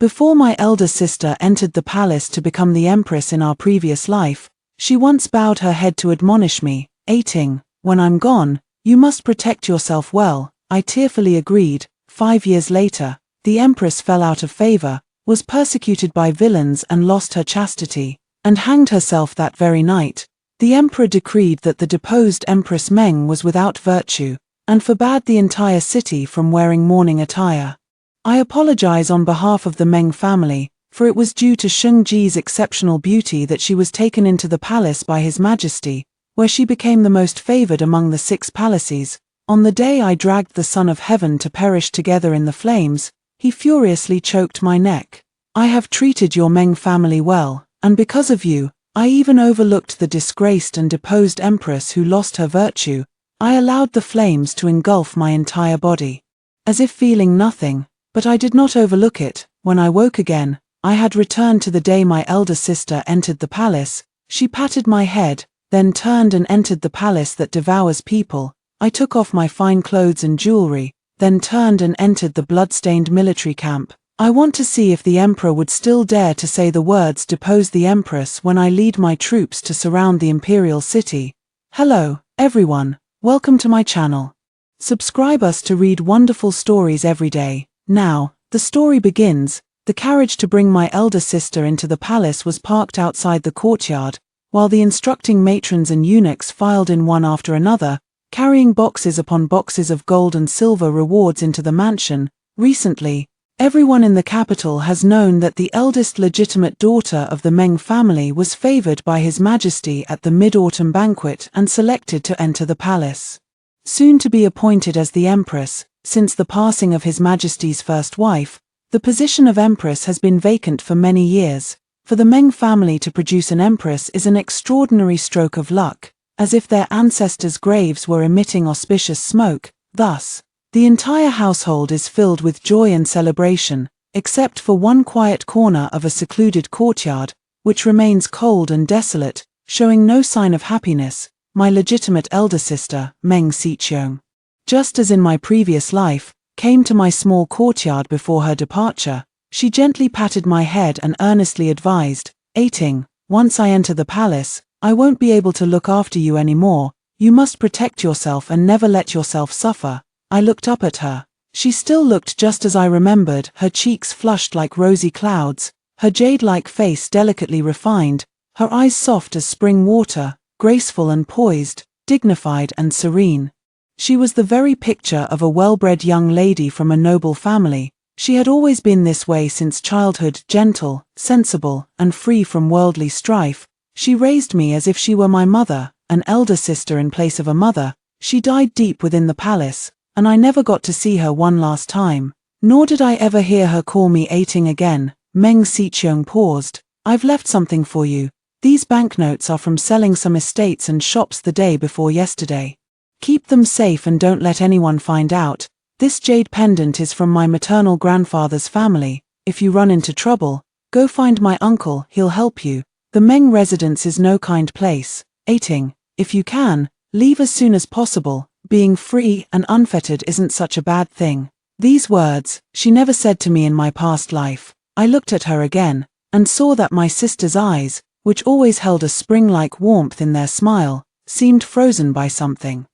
Before my elder sister entered the palace to become the empress in our previous life, she once bowed her head to admonish me, "Ating, when I'm gone, you must protect yourself well." I tearfully agreed. 5 years later, the empress fell out of favor, was persecuted by villains and lost her chastity, and hanged herself that very night. The emperor decreed that the deposed Empress Meng was without virtue, and forbade the entire city from wearing mourning attire. I apologize on behalf of the Meng family, for it was due to Sheng Ji's exceptional beauty that she was taken into the palace by His Majesty, where she became the most favored among the 6 palaces. On the day I dragged the Son of Heaven to perish together in the flames, he furiously choked my neck. I have treated your Meng family well, and because of you, I even overlooked the disgraced and deposed empress who lost her virtue. I allowed the flames to engulf my entire body, as if feeling nothing, but I did not overlook it. When I woke again, I had returned to the day my elder sister entered the palace. She patted my head, then turned and entered the palace that devours people. I took off my fine clothes and jewelry, then turned and entered the blood-stained military camp. I want to see if the emperor would still dare to say the words "depose the empress" when I lead my troops to surround the imperial city. Hello, everyone, welcome to my channel. Subscribe us to read wonderful stories every day. Now, the story begins. The carriage to bring my elder sister into the palace was parked outside the courtyard, while the instructing matrons and eunuchs filed in one after another, carrying boxes upon boxes of gold and silver rewards into the mansion. Recently, everyone in the capital has known that the eldest legitimate daughter of the Meng family was favored by His Majesty at the Mid-Autumn banquet and selected to enter the palace. Soon to be appointed as the empress, since the passing of His Majesty's first wife, the position of empress has been vacant for many years. For the Meng family to produce an empress is an extraordinary stroke of luck, as if their ancestors' graves were emitting auspicious smoke. Thus, the entire household is filled with joy and celebration, except for one quiet corner of a secluded courtyard, which remains cold and desolate, showing no sign of happiness. My legitimate elder sister, Meng Xiqiong, just as in my previous life, came to my small courtyard before her departure. She gently patted my head and earnestly advised, "Ating, once I enter the palace, I won't be able to look after you anymore. You must protect yourself and never let yourself suffer." I looked up at her. She still looked just as I remembered, her cheeks flushed like rosy clouds, her jade-like face delicately refined, her eyes soft as spring water, graceful and poised, dignified and serene. She was the very picture of a well-bred young lady from a noble family. She had always been this way since childhood, gentle, sensible, and free from worldly strife. She raised me as if she were my mother, an elder sister in place of a mother. She died deep within the palace, and I never got to see her one last time, nor did I ever hear her call me Ating again. Meng Xiqiong paused. "I've left something for you. These banknotes are from selling some estates and shops the day before yesterday. Keep them safe and don't let anyone find out. This jade pendant is from my maternal grandfather's family. If you run into trouble, go find my uncle, he'll help you. The Meng residence is no kind place. Ating, if you can, leave as soon as possible. Being free and unfettered isn't such a bad thing." These words, she never said to me in my past life. I looked at her again, and saw that my sister's eyes, which always held a spring-like warmth in their smile, seemed frozen by something.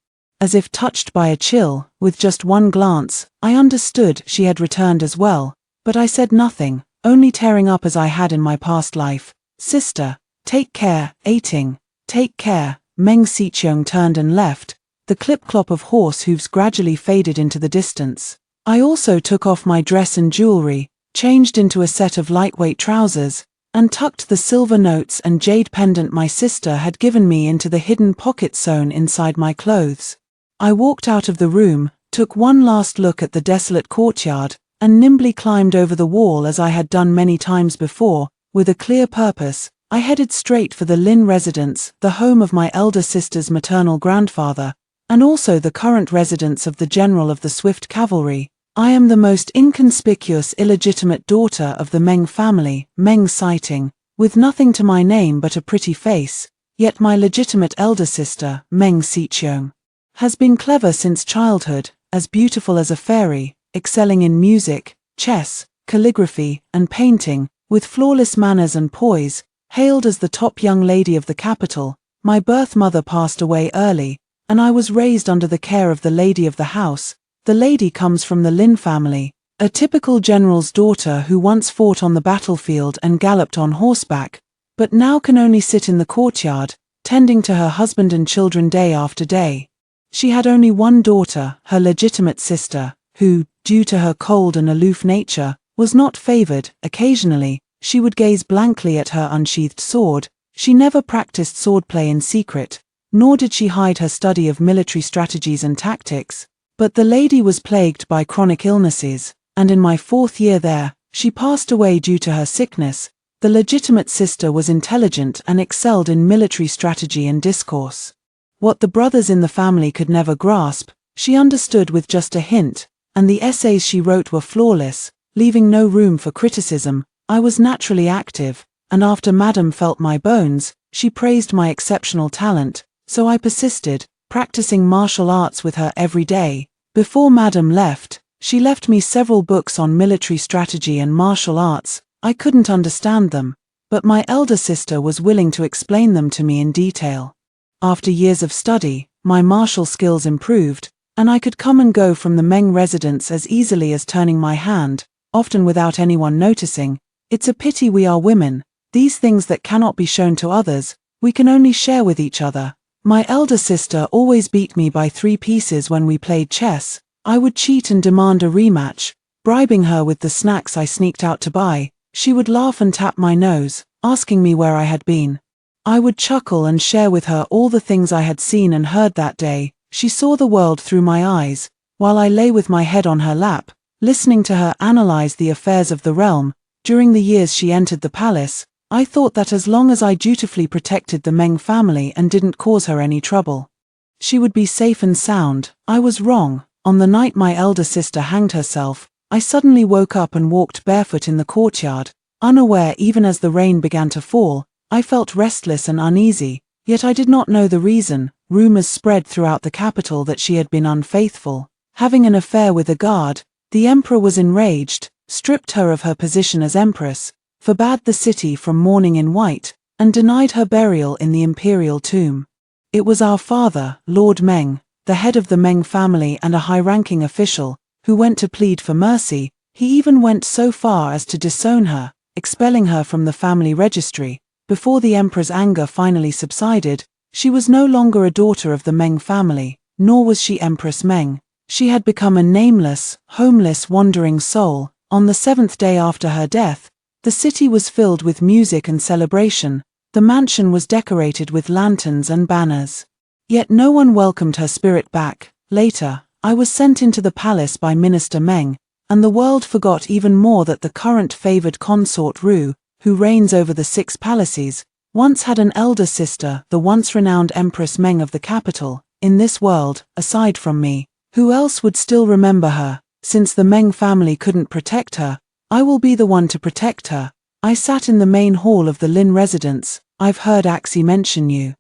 As if touched by a chill, with just one glance, I understood she had returned as well, but I said nothing, only tearing up as I had in my past life. "Sister, take care." "Ating, take care." Meng Xiqiong turned and left. The clip-clop of horse hooves gradually faded into the distance. I also took off my dress and jewelry, changed into a set of lightweight trousers, and tucked the silver notes and jade pendant my sister had given me into the hidden pocket sewn inside my clothes. I walked out of the room, took one last look at the desolate courtyard, and nimbly climbed over the wall as I had done many times before. With a clear purpose, I headed straight for the Lin residence, the home of my elder sister's maternal grandfather, and also the current residence of the general of the Swift Cavalry. I am the most inconspicuous illegitimate daughter of the Meng family, Meng Xiting, with nothing to my name but a pretty face, yet my legitimate elder sister, Meng Xiqiong, has been clever since childhood, as beautiful as a fairy, excelling in music, chess, calligraphy, and painting, with flawless manners and poise, hailed as the top young lady of the capital. My birth mother passed away early, and I was raised under the care of the lady of the house. The lady comes from the Lin family, a typical general's daughter who once fought on the battlefield and galloped on horseback, but now can only sit in the courtyard, tending to her husband and children day after day. She had only one daughter, her legitimate sister, who, due to her cold and aloof nature, was not favored. Occasionally, she would gaze blankly at her unsheathed sword. She never practiced swordplay in secret, nor did she hide her study of military strategies and tactics. But the lady was plagued by chronic illnesses, and in my 4th year there, she passed away due to her sickness. The legitimate sister was intelligent and excelled in military strategy and discourse. What the brothers in the family could never grasp, she understood with just a hint, and the essays she wrote were flawless, leaving no room for criticism. I was naturally active, and after Madame felt my bones, she praised my exceptional talent, so I persisted, practicing martial arts with her every day. Before Madame left, she left me several books on military strategy and martial arts. I couldn't understand them, but my elder sister was willing to explain them to me in detail. After years of study, my martial skills improved, and I could come and go from the Meng residence as easily as turning my hand, often without anyone noticing. It's a pity we are women. These things that cannot be shown to others, we can only share with each other. My elder sister always beat me by 3 pieces when we played chess. I would cheat and demand a rematch, bribing her with the snacks I sneaked out to buy. She would laugh and tap my nose, asking me where I had been. I would chuckle and share with her all the things I had seen and heard that day. She saw the world through my eyes, while I lay with my head on her lap, listening to her analyze the affairs of the realm. During the years she entered the palace, I thought that as long as I dutifully protected the Meng family and didn't cause her any trouble, she would be safe and sound. I was wrong. On the night my elder sister hanged herself, I suddenly woke up and walked barefoot in the courtyard, unaware. Even as the rain began to fall, I felt restless and uneasy, yet I did not know the reason. Rumors spread throughout the capital that she had been unfaithful, having an affair with a guard. The emperor was enraged, stripped her of her position as empress, forbade the city from mourning in white, and denied her burial in the imperial tomb. It was our father, Lord Meng, the head of the Meng family and a high-ranking official, who went to plead for mercy. He even went so far as to disown her, expelling her from the family registry. Before the emperor's anger finally subsided, she was no longer a daughter of the Meng family, nor was she Empress Meng. She had become a nameless, homeless, wandering soul. On the 7th day after her death, the city was filled with music and celebration. The mansion was decorated with lanterns and banners. Yet no one welcomed her spirit back. Later, I was sent into the palace by Minister Meng, and the world forgot even more that the current favored consort Ru, who reigns over the 6 palaces, once had an elder sister, the once renowned Empress Meng of the capital. In this world, aside from me, who else would still remember her? Since the Meng family couldn't protect her, I will be the one to protect her. I sat in the main hall of the Lin residence. I've heard Axie mention you.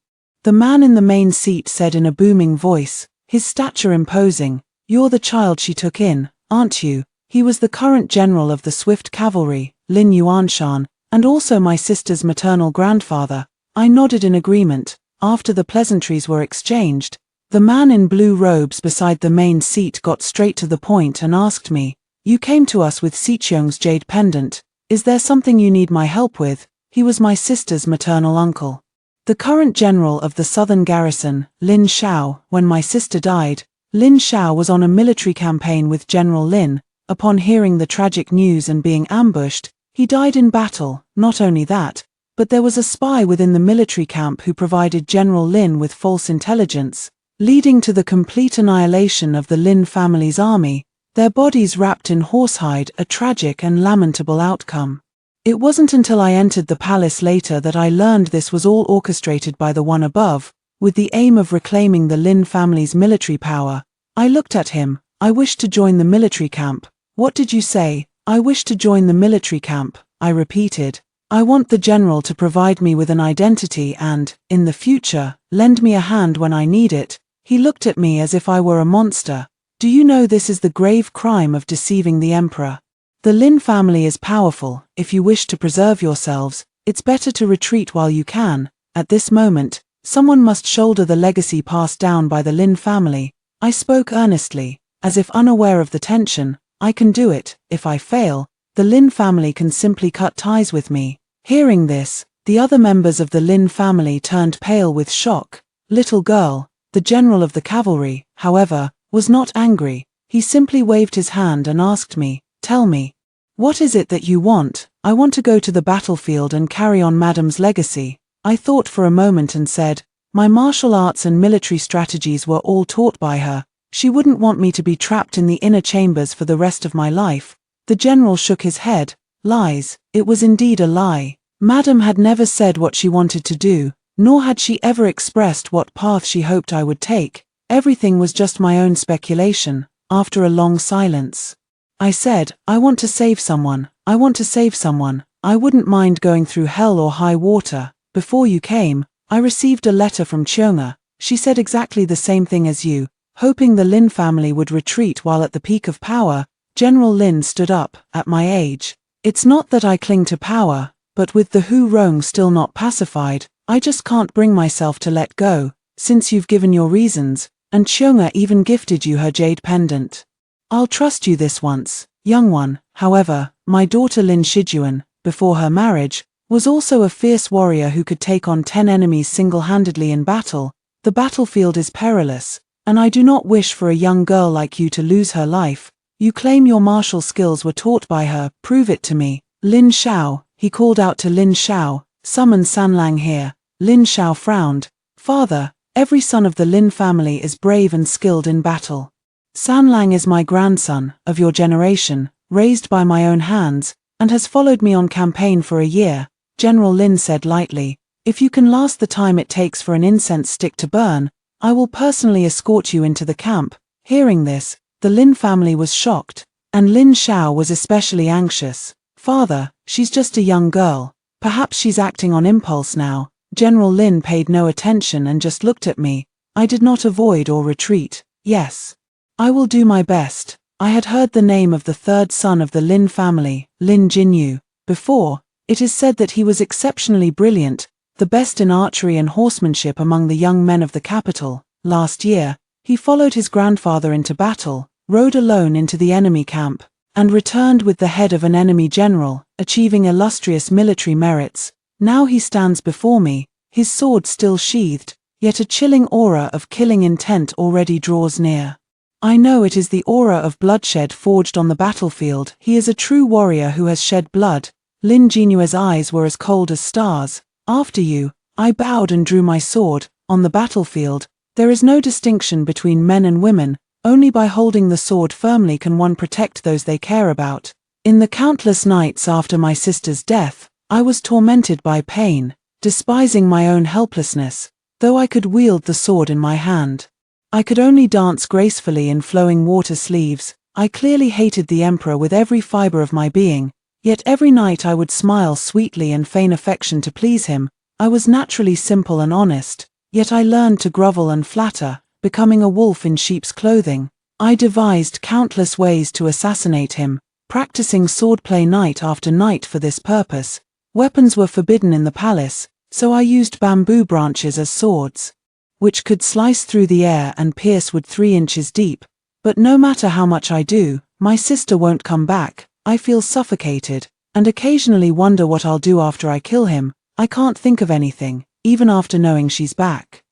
The man in the main seat said in a booming voice, his stature imposing. You're the child she took in, aren't you? He was the current general of the Swift Cavalry, Lin Yuanshan, and also my sister's maternal grandfather. I nodded in agreement. After the pleasantries were exchanged, the man in blue robes beside the main seat got straight to the point and asked me, you came to us with Xiqiong's jade pendant. Is there something you need my help with? He was my sister's maternal uncle, the current general of the southern garrison, Lin Shao. When my sister died, Lin Shao was on a military campaign with General Lin. Upon hearing the tragic news and being ambushed, he died in battle. Not only that, but there was a spy within the military camp who provided General Lin with false intelligence, leading to the complete annihilation of the Lin family's army, their bodies wrapped in horsehide. A tragic and lamentable outcome. It wasn't until I entered the palace later that I learned this was all orchestrated by the one above, with the aim of reclaiming the Lin family's military power. I looked at him. I wish to join the military camp. What did you say? I wish to join the military camp, I repeated. I want the general to provide me with an identity and, in the future, lend me a hand when I need it. He looked at me as if I were a monster. Do you know this is the grave crime of deceiving the emperor? The Lin family is powerful. If you wish to preserve yourselves, it's better to retreat while you can. At this moment, someone must shoulder the legacy passed down by the Lin family. I spoke earnestly, as if unaware of the tension. I can do it. If I fail, the Lin family can simply cut ties with me. Hearing this, the other members of the Lin family turned pale with shock. Little girl, the general of the cavalry, however, was not angry. He simply waved his hand and asked me, "Tell me, what is it that you want?" "I want to go to the battlefield and carry on Madam's legacy." I thought for a moment and said, "My martial arts and military strategies were all taught by her. She wouldn't want me to be trapped in the inner chambers for the rest of my life." The general shook his head. Lies. It was indeed a lie. Madam had never said what she wanted to do, nor had she ever expressed what path she hoped I would take. Everything was just my own speculation. After a long silence, I said, "I want to save someone. I want to save someone. I wouldn't mind going through hell or high water. Before you came, I received a letter from Chonga. She said exactly the same thing as you, hoping the Lin family would retreat while at the peak of power." General Lin stood up. "At my age, it's not that I cling to power, but with the Hu Rong still not pacified, I just can't bring myself to let go. Since you've given your reasons, and Chonga even gifted you her jade pendant, I'll trust you this once, young one." However, my daughter Lin Shijuan, before her marriage, was also a fierce warrior who could take on 10 enemies single-handedly in battle. The battlefield is perilous, and I do not wish for a young girl like you to lose her life. You claim your martial skills were taught by her. Prove it to me. Lin Shao, he called out to Lin Shao, "Summon Sanlang here." Lin Shao frowned. "Father, every son of the Lin family is brave and skilled in battle. Sanlang is my grandson, of your generation, raised by my own hands, and has followed me on campaign for a year." General Lin said lightly, "If you can last the time it takes for an incense stick to burn, I will personally escort you into the camp." Hearing this, the Lin family was shocked, and Lin Shao was especially anxious. "Father, she's just a young girl. Perhaps she's acting on impulse now." General Lin paid no attention and just looked at me. I did not avoid or retreat. "Yes, I will do my best." I had heard the name of the third son of the Lin family, Lin Jinyu, before. It is said that he was exceptionally brilliant, the best in archery and horsemanship among the young men of the capital. Last year, he followed his grandfather into battle, rode alone into the enemy camp, and returned with the head of an enemy general, achieving illustrious military merits. Now he stands before me, his sword still sheathed, yet a chilling aura of killing intent already draws near. I know it is the aura of bloodshed forged on the battlefield. He is a true warrior who has shed blood. Lin Jinyue's eyes were as cold as stars. "After you." I bowed and drew my sword. On the battlefield, there is no distinction between men and women. Only by holding the sword firmly can one protect those they care about. In the countless nights after my sister's death, I was tormented by pain, despising my own helplessness. Though I could wield the sword in my hand, I could only dance gracefully in flowing water sleeves. I clearly hated the emperor with every fiber of my being. Yet every night I would smile sweetly and feign affection to please him. I was naturally simple and honest, yet I learned to grovel and flatter, becoming a wolf in sheep's clothing. I devised countless ways to assassinate him, practicing swordplay night after night for this purpose. Weapons were forbidden in the palace, so I used bamboo branches as swords, which could slice through the air and pierce wood 3 inches deep. But no matter how much I do, my sister won't come back. I feel suffocated, and occasionally wonder what I'll do after I kill him. I can't think of anything, even after knowing she's back.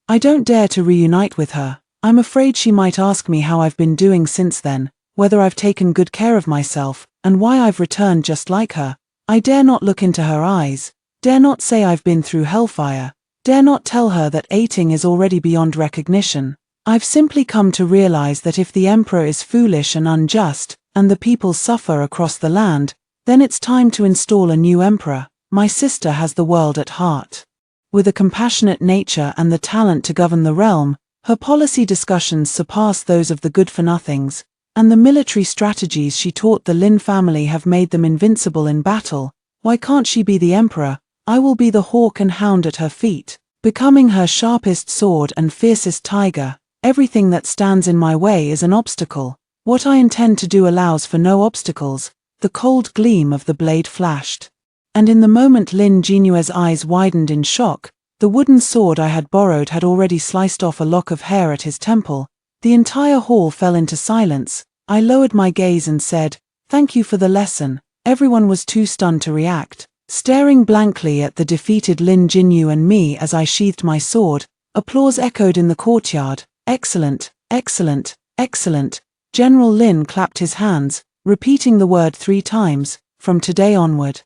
I don't dare to reunite with her. I'm afraid she might ask me how I've been doing since then, whether I've taken good care of myself, and why I've returned just like her. I dare not look into her eyes, dare not say I've been through hellfire, dare not tell her that ating is already beyond recognition. I've simply come to realize that if the emperor is foolish and unjust, and the people suffer across the land, then it's time to install a new emperor. My sister has the world at heart. With a compassionate nature and the talent to govern the realm, her policy discussions surpass those of the good-for-nothings, and the military strategies she taught the Lin family have made them invincible in battle. Why can't she be the emperor? I will be the hawk and hound at her feet, becoming her sharpest sword and fiercest tiger. Everything that stands in my way is an obstacle. What I intend to do allows for no obstacles. the cold gleam of the blade flashed. And in the moment Lin Jinue's eyes widened in shock. The wooden sword I had borrowed had already sliced off a lock of hair at his temple. The entire hall fell into silence. I lowered my gaze and said, "Thank you for the lesson." Everyone was too stunned to react, staring blankly at the defeated Lin Jinyu and me as I sheathed my sword. Applause echoed in the courtyard. "Excellent, excellent, excellent." General Lin clapped his hands, repeating the word 3 times. "From today onward,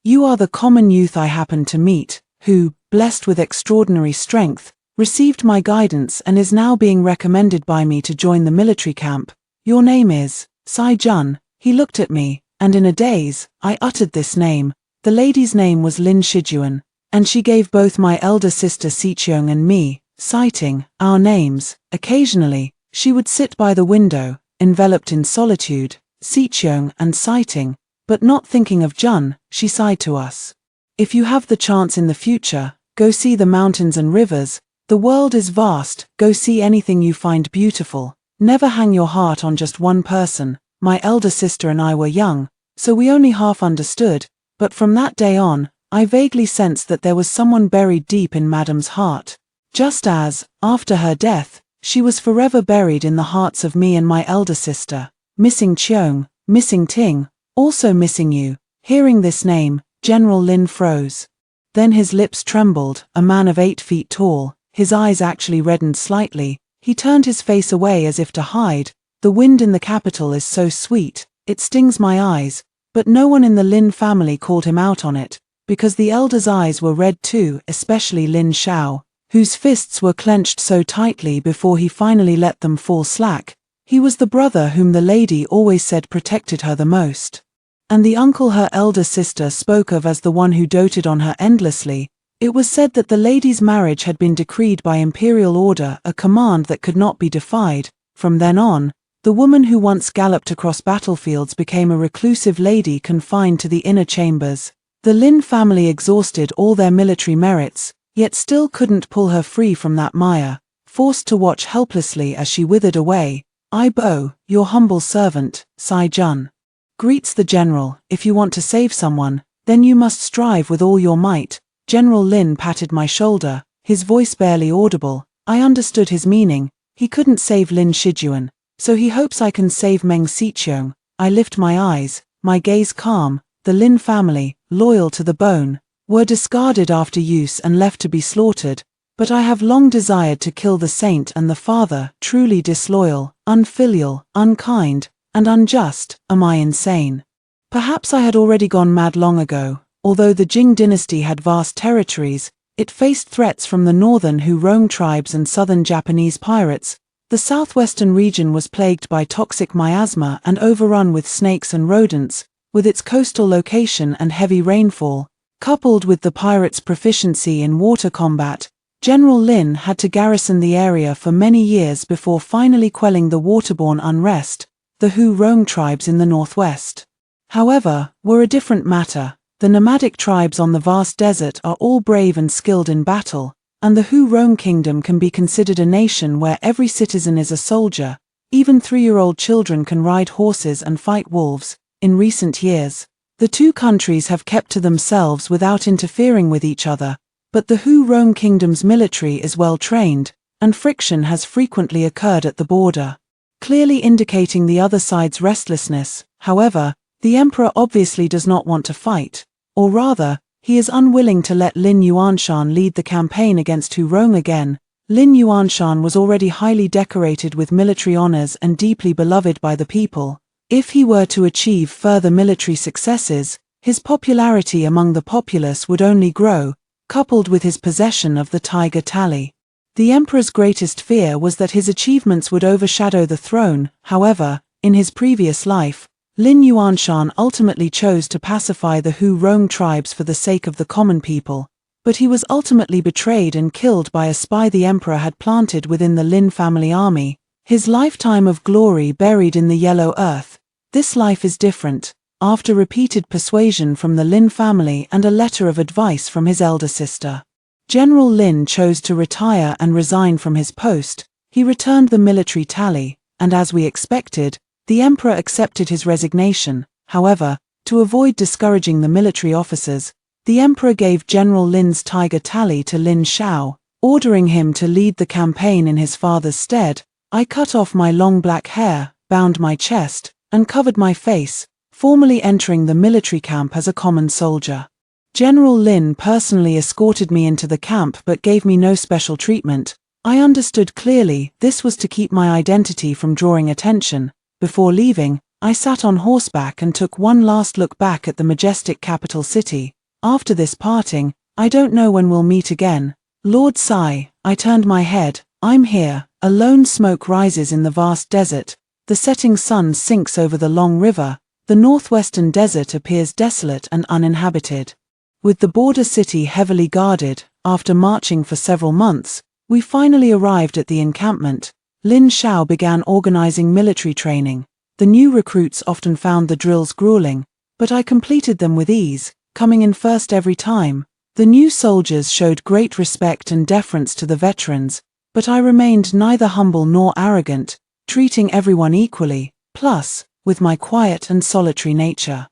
you are the common youth I happened to meet, who, blessed with extraordinary strength, received my guidance and is now being recommended by me to join the military camp. Your name is Sai Jun." He looked at me, and in a daze, I uttered this name. The lady's name was Lin Shijuan, and she gave both my elder sister Sicheong and me, citing our names. Occasionally, she would sit by the window, enveloped in solitude, Sicheong and citing, but not thinking of Jun, she sighed to us. "If you have the chance in the future, go see the mountains and rivers. The world is vast, go see anything you find beautiful. Never hang your heart on just one person." My elder sister and I were young, so we only half understood, but from that day on, I vaguely sensed that there was someone buried deep in Madame's heart. Just as, after her death, she was forever buried in the hearts of me and my elder sister. Missing Cheong, missing Ting, also missing you. Hearing this name, General Lin froze. Then his lips trembled. A man of 8 feet tall, his eyes actually reddened slightly. He turned his face away as if to hide. "The wind in the capital is so sweet, it stings my eyes," but no one in the Lin family called him out on it, because the elder's eyes were red too, especially Lin Xiao, whose fists were clenched so tightly before he finally let them fall slack. He was the brother whom the lady always said protected her the most, and the uncle her elder sister spoke of as the one who doted on her endlessly. It was said that the lady's marriage had been decreed by imperial order, a command that could not be defied. From then on, the woman who once galloped across battlefields became a reclusive lady confined to the inner chambers. The Lin family exhausted all their military merits, yet still couldn't pull her free from that mire, forced to watch helplessly as she withered away. "I Bo, your humble servant, Sai Jun," greets the general. "If you want to save someone, then you must strive with all your might." General Lin patted my shoulder, his voice barely audible. I understood his meaning. He couldn't save Lin Shijuan, so he hopes I can save Meng Sicheong. I lift my eyes, my gaze calm. The Lin family, loyal to the bone, were discarded after use and left to be slaughtered, but I have long desired to kill the saint and the father. Truly disloyal, unfilial, unkind, and unjust. Am I insane? Perhaps I had already gone mad long ago. Although the Jing dynasty had vast territories, it faced threats from the northern Hu-Rong tribes and southern Japanese pirates. The southwestern region was plagued by toxic miasma and overrun with snakes and rodents. With its coastal location and heavy rainfall, coupled with the pirates' proficiency in water combat, General Lin had to garrison the area for many years before finally quelling the waterborne unrest. The Hu-Rong tribes in the northwest, however, were a different matter. The nomadic tribes on the vast desert are all brave and skilled in battle, and the Hu-Rong kingdom can be considered a nation where every citizen is a soldier. Even 3-year-old children can ride horses and fight wolves. In recent years, the two countries have kept to themselves without interfering with each other, but the Hu-Rong kingdom's military is well trained, and friction has frequently occurred at the border, clearly indicating the other side's restlessness. However, the emperor obviously does not want to fight, or rather, he is unwilling to let Lin Yuanshan lead the campaign against Hu-Rong again. Lin Yuanshan was already highly decorated with military honors and deeply beloved by the people. If he were to achieve further military successes, his popularity among the populace would only grow, coupled with his possession of the Tiger Tally. The emperor's greatest fear was that his achievements would overshadow the throne. However, in his previous life, Lin Yuanshan ultimately chose to pacify the Hu-Rong tribes for the sake of the common people, but he was ultimately betrayed and killed by a spy the emperor had planted within the Lin family army. His lifetime of glory buried in the yellow earth. This life is different. After repeated persuasion from the Lin family and a letter of advice from his elder sister, General Lin chose to retire and resign from his post. He returned the military tally, and as we expected, the emperor accepted his resignation. However, To avoid discouraging the military officers, the emperor gave General Lin's tiger Tally to Lin Shao, ordering him to lead the campaign in his father's stead. I cut off my long black hair, bound my chest, and covered my face, formally entering the military camp as a common soldier. General Lin personally escorted me into the camp but gave me no special treatment. I understood clearly this was to keep my identity from drawing attention. Before leaving, I sat on horseback and took one last look back at the majestic capital city. After this parting, I don't know when we'll meet again. Lord Sai, I turned my head. I'm here. A lone smoke rises in the vast desert. The setting sun sinks over the long river. The northwestern desert appears desolate and uninhabited. With the border city heavily guarded, after marching for several months, we finally arrived at the encampment. Lin Shao began organizing military training. The new recruits often found the drills grueling, but I completed them with ease, coming in first every time. The new soldiers showed great respect and deference to the veterans, but I remained neither humble nor arrogant, treating everyone equally. Plus, with my quiet and solitary nature,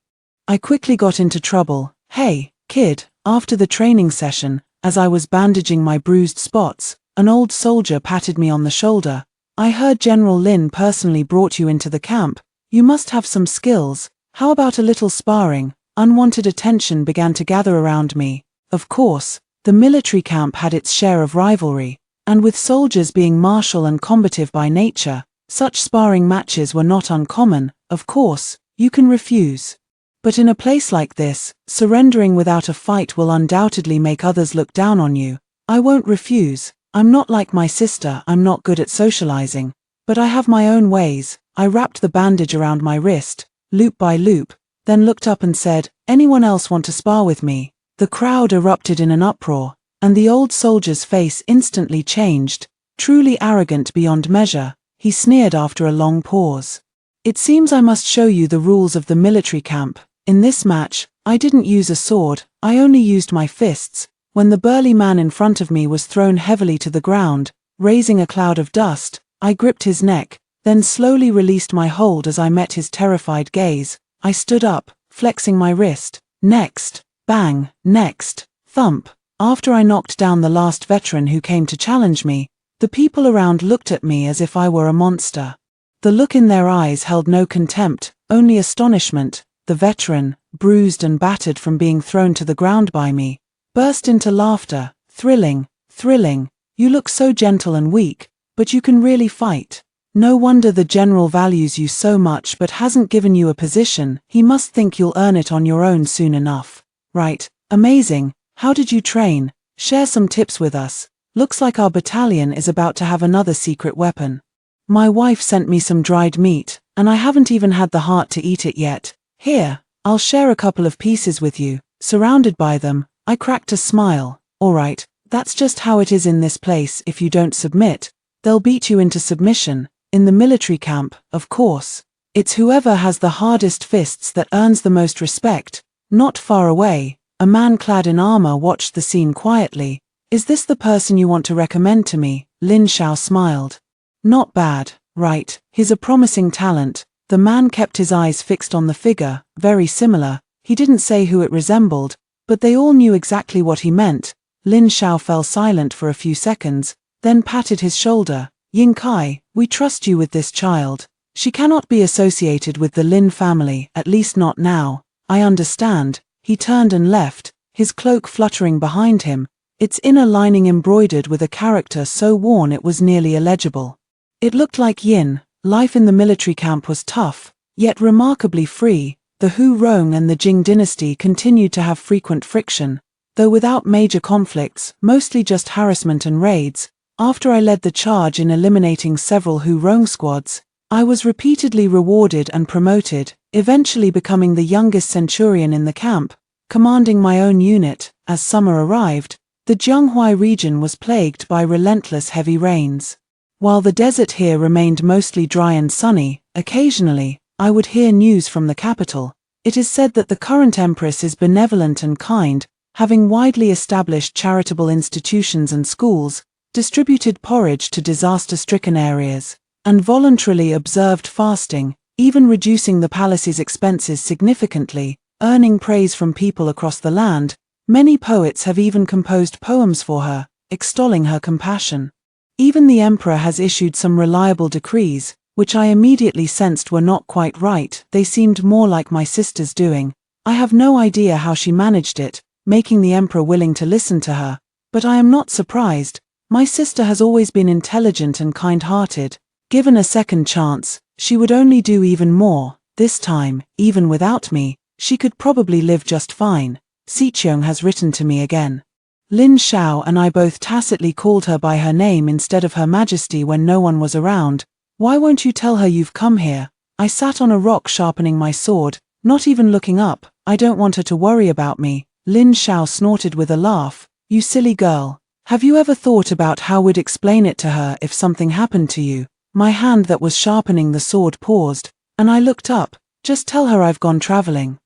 I quickly got into trouble. Hey, kid, after the training session, as I was bandaging my bruised spots, an old soldier patted me on the shoulder. I heard General Lin personally brought you into the camp. You must have some skills. How about a little sparring? Unwanted attention began to gather around me. Of course, the military camp had its share of rivalry, and with soldiers being martial and combative by nature, such sparring matches were not uncommon. Of course, you can refuse. But in a place like this, surrendering without a fight will undoubtedly make others look down on you. I won't refuse. I'm not like my sister, I'm not good at socializing, but I have my own ways. I wrapped the bandage around my wrist, loop by loop, then looked up and said, anyone else want to spar with me? The crowd erupted in an uproar, and the old soldier's face instantly changed, truly arrogant beyond measure. He sneered after a long pause. It seems I must show you the rules of the military camp. In this match, I didn't use a sword, I only used my fists. When the burly man in front of me was thrown heavily to the ground, raising a cloud of dust, I gripped his neck, then slowly released my hold as I met his terrified gaze. I stood up, flexing my wrist. Next, bang, next, thump. After I knocked down the last veteran who came to challenge me, the people around looked at me as if I were a monster. The look in their eyes held no contempt, only astonishment. The veteran, bruised and battered from being thrown to the ground by me, burst into laughter. Thrilling, thrilling. You look so gentle and weak, but you can really fight. No wonder the general values you so much but hasn't given you a position. He must think you'll earn it on your own soon enough. Right, amazing. How did you train? Share some tips with us. Looks like our battalion is about to have another secret weapon. My wife sent me some dried meat, and I haven't even had the heart to eat it yet. Here, I'll share a couple of pieces with you. Surrounded by them, I cracked a smile. Alright, that's just how it is in this place. If you don't submit, they'll beat you into submission. In the military camp, of course, it's whoever has the hardest fists that earns the most respect. Not far away, a man clad in armor watched the scene quietly. Is this the person you want to recommend to me? Lin Shao smiled. Not bad, right? He's a promising talent. The man kept his eyes fixed on the figure, very similar. He didn't say who it resembled, but they all knew exactly what he meant. Lin Shao fell silent for a few seconds, then patted his shoulder. Ying Kai, we trust you with this child. She cannot be associated with the Lin family, at least not now. I understand. He turned and left, his cloak fluttering behind him, its inner lining embroidered with a character so worn it was nearly illegible. It looked like Yin. Life in the military camp was tough, yet remarkably free. The Hu Rong and the Jing dynasty continued to have frequent friction, though without major conflicts, mostly just harassment and raids. After I led the charge in eliminating several Hu Rong squads, I was repeatedly rewarded and promoted, eventually becoming the youngest centurion in the camp, commanding my own unit. As summer arrived, the Jianghuai region was plagued by relentless heavy rains. While the desert here remained mostly dry and sunny, occasionally, I would hear news from the capital. It is said that the current empress is benevolent and kind, having widely established charitable institutions and schools, distributed porridge to disaster-stricken areas, and voluntarily observed fasting, even reducing the palace's expenses significantly. earning praise from people across the land. Many poets have even composed poems for her, extolling her compassion. Even the emperor has issued some reliable decrees, which I immediately sensed were not quite right. They seemed more like my sister's doing. I have no idea how she managed it, making the emperor willing to listen to her, but I am not surprised. My sister has always been intelligent and kind-hearted. Given a second chance, she would only do even more. This time, even without me, she could probably live just fine. Sicheong has written to me again. Lin Xiao and I both tacitly called her by her name instead of Her Majesty when no one was around. Why won't you tell her you've come here? I sat on a rock sharpening my sword, not even looking up. I don't want her to worry about me. Lin Xiao snorted with a laugh. You silly girl. Have you ever thought about how we'd explain it to her if something happened to you? My hand that was sharpening the sword paused, and I looked up. Just tell her I've gone traveling.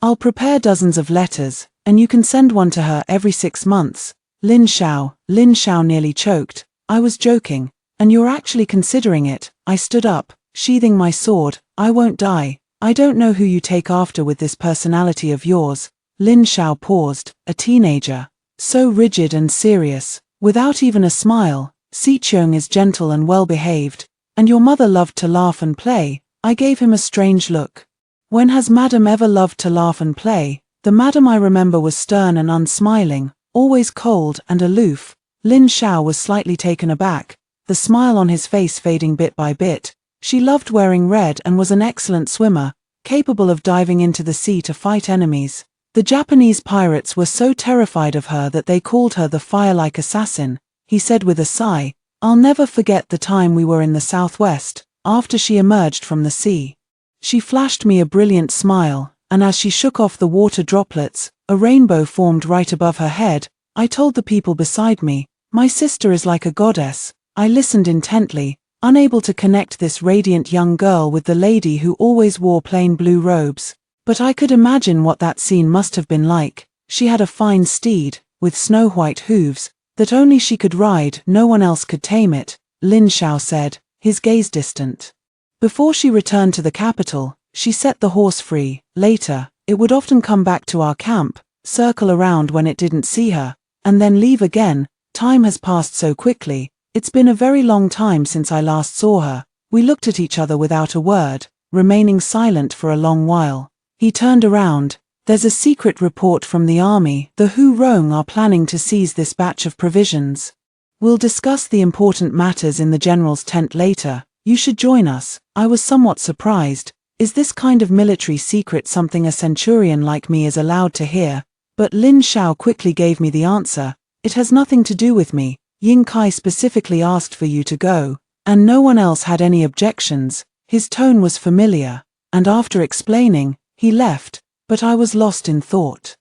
I'll prepare dozens of letters, and you can send one to her every 6 months. Lin Xiao nearly choked. I was joking, and you're actually considering it. I stood up, sheathing my sword. I won't die. I don't know who you take after with this personality of yours. Lin Xiao paused, a teenager. So rigid and serious, without even a smile. Sicheong is gentle and well-behaved, and your mother loved to laugh and play. I gave him a strange look. When has Madam ever loved to laugh and play? The Madam I remember was stern and unsmiling, always cold and aloof. Lin Xiao was slightly taken aback, the smile on his face fading bit by bit. She loved wearing red and was an excellent swimmer, capable of diving into the sea to fight enemies. The Japanese pirates were so terrified of her that they called her the fire-like assassin. He said with a sigh, I'll never forget the time we were in the southwest, after she emerged from the sea. She flashed me a brilliant smile, and as she shook off the water droplets, a rainbow formed right above her head. I told the people beside me, my sister is like a goddess. I listened intently, unable to connect this radiant young girl with the lady who always wore plain blue robes. But I could imagine what that scene must have been like. She had a fine steed, with snow-white hooves, that only she could ride. No one else could tame it, Lin Xiao said, his gaze distant. Before she returned to the capital, she set the horse free. Later, it would often come back to our camp, circle around when it didn't see her, and then leave again. Time has passed so quickly. It's been a very long time since I last saw her. We looked at each other without a word, remaining silent for a long while. He turned around. There's a secret report from the army. The Hu Rong are planning to seize this batch of provisions. We'll discuss the important matters in the general's tent later. You should join us. I was somewhat surprised. Is this kind of military secret something a centurion like me is allowed to hear? But Lin Xiao quickly gave me the answer. It has nothing to do with me. Ying Kai specifically asked for you to go, and no one else had any objections. His tone was familiar, and after explaining, he left, but I was lost in thought.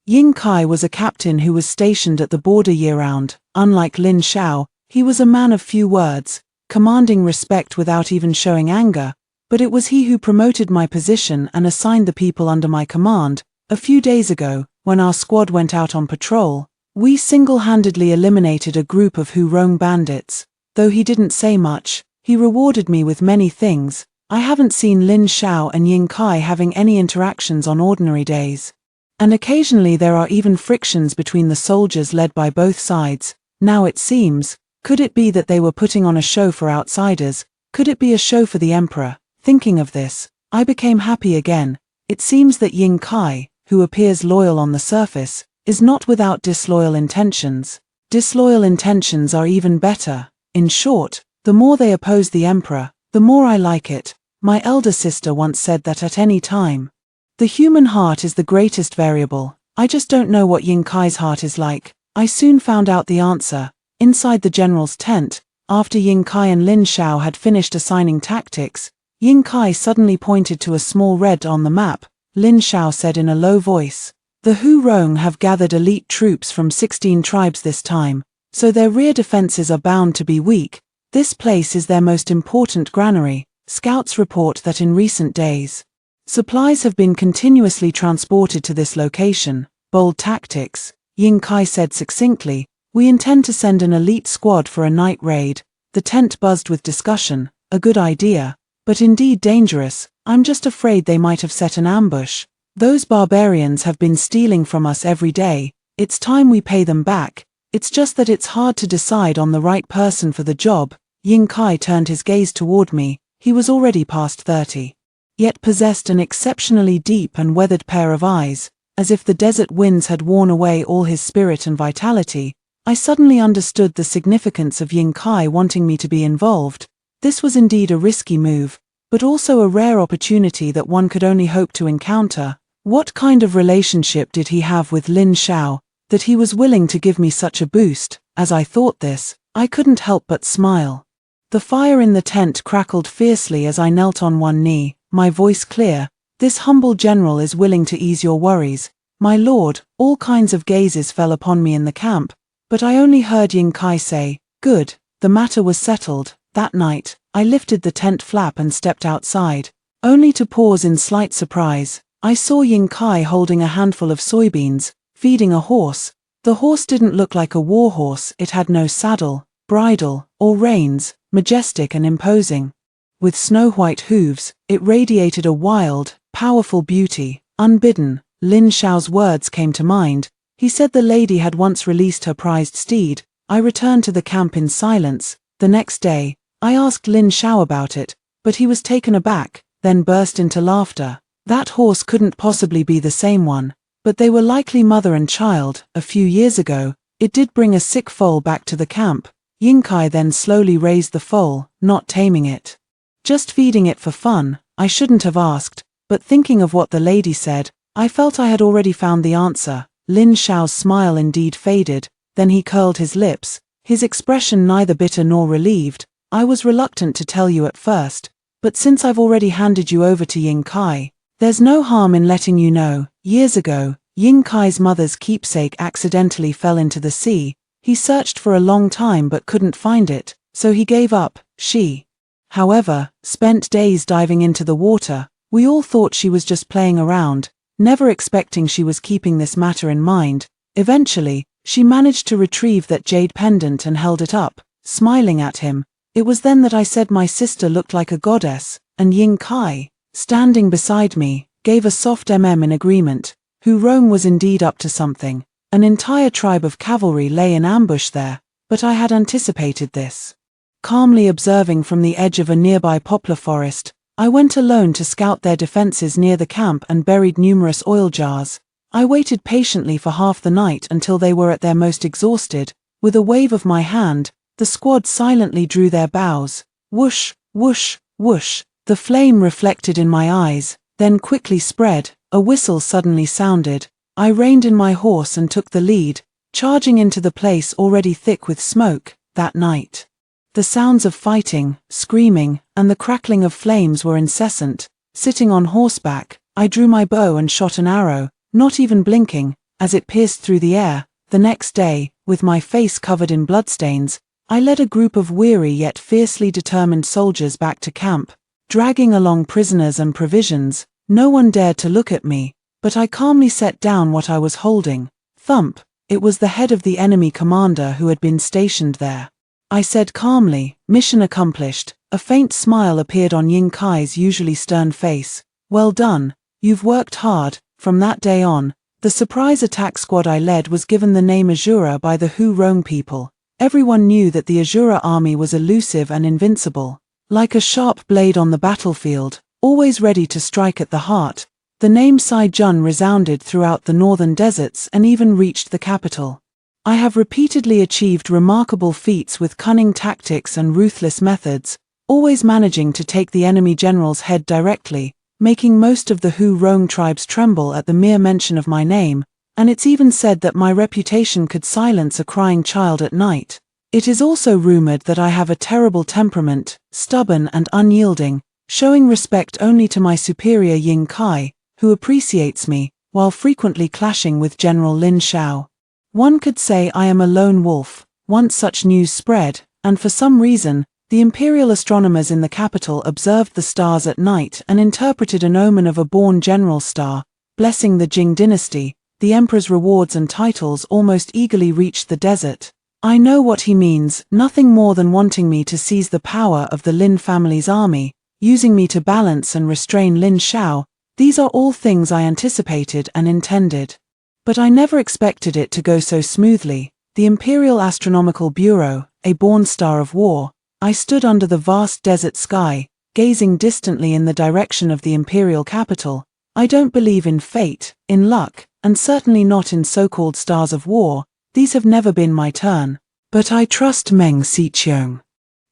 Ying Kai was a captain who was stationed at the border year-round. Unlike Lin Xiao, he was a man of few words, commanding respect without even showing anger, but it was he who promoted my position and assigned the people under my command. A few days ago, when our squad went out on patrol, we single-handedly eliminated a group of Hu Rong bandits. Though he didn't say much, he rewarded me with many things. I haven't seen Lin Xiao and Ying Kai having any interactions on ordinary days. And occasionally there are even frictions between the soldiers led by both sides. Now it seems, could it be that they were putting on a show for outsiders? Could it be a show for the emperor? Thinking of this, I became happy again. It seems that Ying Kai, who appears loyal on the surface, is not without disloyal intentions. Disloyal intentions are even better. In short, the more they oppose the emperor, the more I like it. My elder sister once said that at any time. The human heart is the greatest variable. I just don't know what Ying Kai's heart is like. I soon found out the answer. Inside the general's tent, after Ying Kai and Lin Xiao had finished assigning tactics, Ying Kai suddenly pointed to a small red on the map. Lin Xiao said in a low voice, the Hu Rong have gathered elite troops from 16 tribes this time, so their rear defenses are bound to be weak. This place is their most important granary. Scouts report that in recent days, supplies have been continuously transported to this location. Bold tactics, Ying Kai said succinctly. We intend to send an elite squad for a night raid. The tent buzzed with discussion. A good idea, but indeed dangerous. I'm just afraid they might have set an ambush. Those barbarians have been stealing from us every day. It's time we pay them back. It's just that it's hard to decide on the right person for the job." Ying Kai turned his gaze toward me. He was already past 30, yet possessed an exceptionally deep and weathered pair of eyes, as if the desert winds had worn away all his spirit and vitality. I suddenly understood the significance of Ying Kai wanting me to be involved. This was indeed a risky move, but also a rare opportunity that one could only hope to encounter. What kind of relationship did he have with Lin Xiao, that he was willing to give me such a boost? As I thought this, I couldn't help but smile. The fire in the tent crackled fiercely as I knelt on one knee, my voice clear. "This humble general is willing to ease your worries, my lord." All kinds of gazes fell upon me in the camp, but I only heard Ying Kai say, "Good." The matter was settled. That night, I lifted the tent flap and stepped outside, only to pause in slight surprise. I saw Ying Kai holding a handful of soybeans, feeding a horse. The horse didn't look like a war horse. It had no saddle, bridle, or reins. Majestic and imposing, with snow-white hooves, it radiated a wild, powerful beauty. Unbidden, Lin Xiao's words came to mind. He said the lady had once released her prized steed. I returned to the camp in silence. The next day, I asked Lin Xiao about it, but he was taken aback, then burst into laughter. That horse couldn't possibly be the same one, but they were likely mother and child. A few years ago, it did bring a sick foal back to the camp. Ying Kai then slowly raised the foal, not taming it, just feeding it for fun. I shouldn't have asked, but thinking of what the lady said, I felt I had already found the answer. Lin Xiao's smile indeed faded, then he curled his lips, his expression neither bitter nor relieved. "I was reluctant to tell you at first, but since I've already handed you over to Ying Kai, there's no harm in letting you know. Years ago, Ying Kai's mother's keepsake accidentally fell into the sea. He searched for a long time but couldn't find it, so he gave up. She, however, spent days diving into the water. We all thought she was just playing around, never expecting she was keeping this matter in mind. Eventually, she managed to retrieve that jade pendant and held it up, smiling at him. It was then that I said my sister looked like a goddess, and Ying Kai, standing beside me, gave a soft in agreement. Rome was indeed up to something. An entire tribe of cavalry lay in ambush there, but I had anticipated this. Calmly observing from the edge of a nearby poplar forest, I went alone to scout their defenses near the camp and buried numerous oil jars. I waited patiently for half the night until they were at their most exhausted. With a wave of my hand, the squad silently drew their bows. Whoosh, whoosh, whoosh. The flame reflected in my eyes, then quickly spread. A whistle suddenly sounded. I reined in my horse and took the lead, charging into the place already thick with smoke. That night, the sounds of fighting, screaming, and the crackling of flames were incessant. Sitting on horseback, I drew my bow and shot an arrow, not even blinking, as it pierced through the air. The next day, with my face covered in bloodstains, I led a group of weary yet fiercely determined soldiers back to camp, dragging along prisoners and provisions. No one dared to look at me, but I calmly set down what I was holding. Thump! It was the head of the enemy commander who had been stationed there. I said calmly, "Mission accomplished." A faint smile appeared on Ying Kai's usually stern face. "Well done, you've worked hard." From that day on, the surprise attack squad I led was given the name Azura by the Rome people. Everyone knew that the Azura army was elusive and invincible, like a sharp blade on the battlefield, always ready to strike at the heart. The name Sai Jun resounded throughout the northern deserts and even reached the capital. I have repeatedly achieved remarkable feats with cunning tactics and ruthless methods, always managing to take the enemy general's head directly, making most of the Rome tribes tremble at the mere mention of my name, and it's even said that my reputation could silence a crying child at night. It is also rumored that I have a terrible temperament, stubborn and unyielding, showing respect only to my superior Ying Kai, who appreciates me, while frequently clashing with General Lin Xiao. One could say I am a lone wolf. Once such news spread, and for some reason, the imperial astronomers in the capital observed the stars at night and interpreted an omen of a born general star, blessing the Jing dynasty. The emperor's rewards and titles almost eagerly reached the desert. I know what he means, nothing more than wanting me to seize the power of the Lin family's army, using me to balance and restrain Lin Xiao. These are all things I anticipated and intended. But I never expected it to go so smoothly. The Imperial Astronomical Bureau, a born star of war, I stood under the vast desert sky, gazing distantly in the direction of the imperial capital. I don't believe in fate, in luck, and certainly not in so-called stars of war. These have never been my turn. But I trust Meng Xiqiong.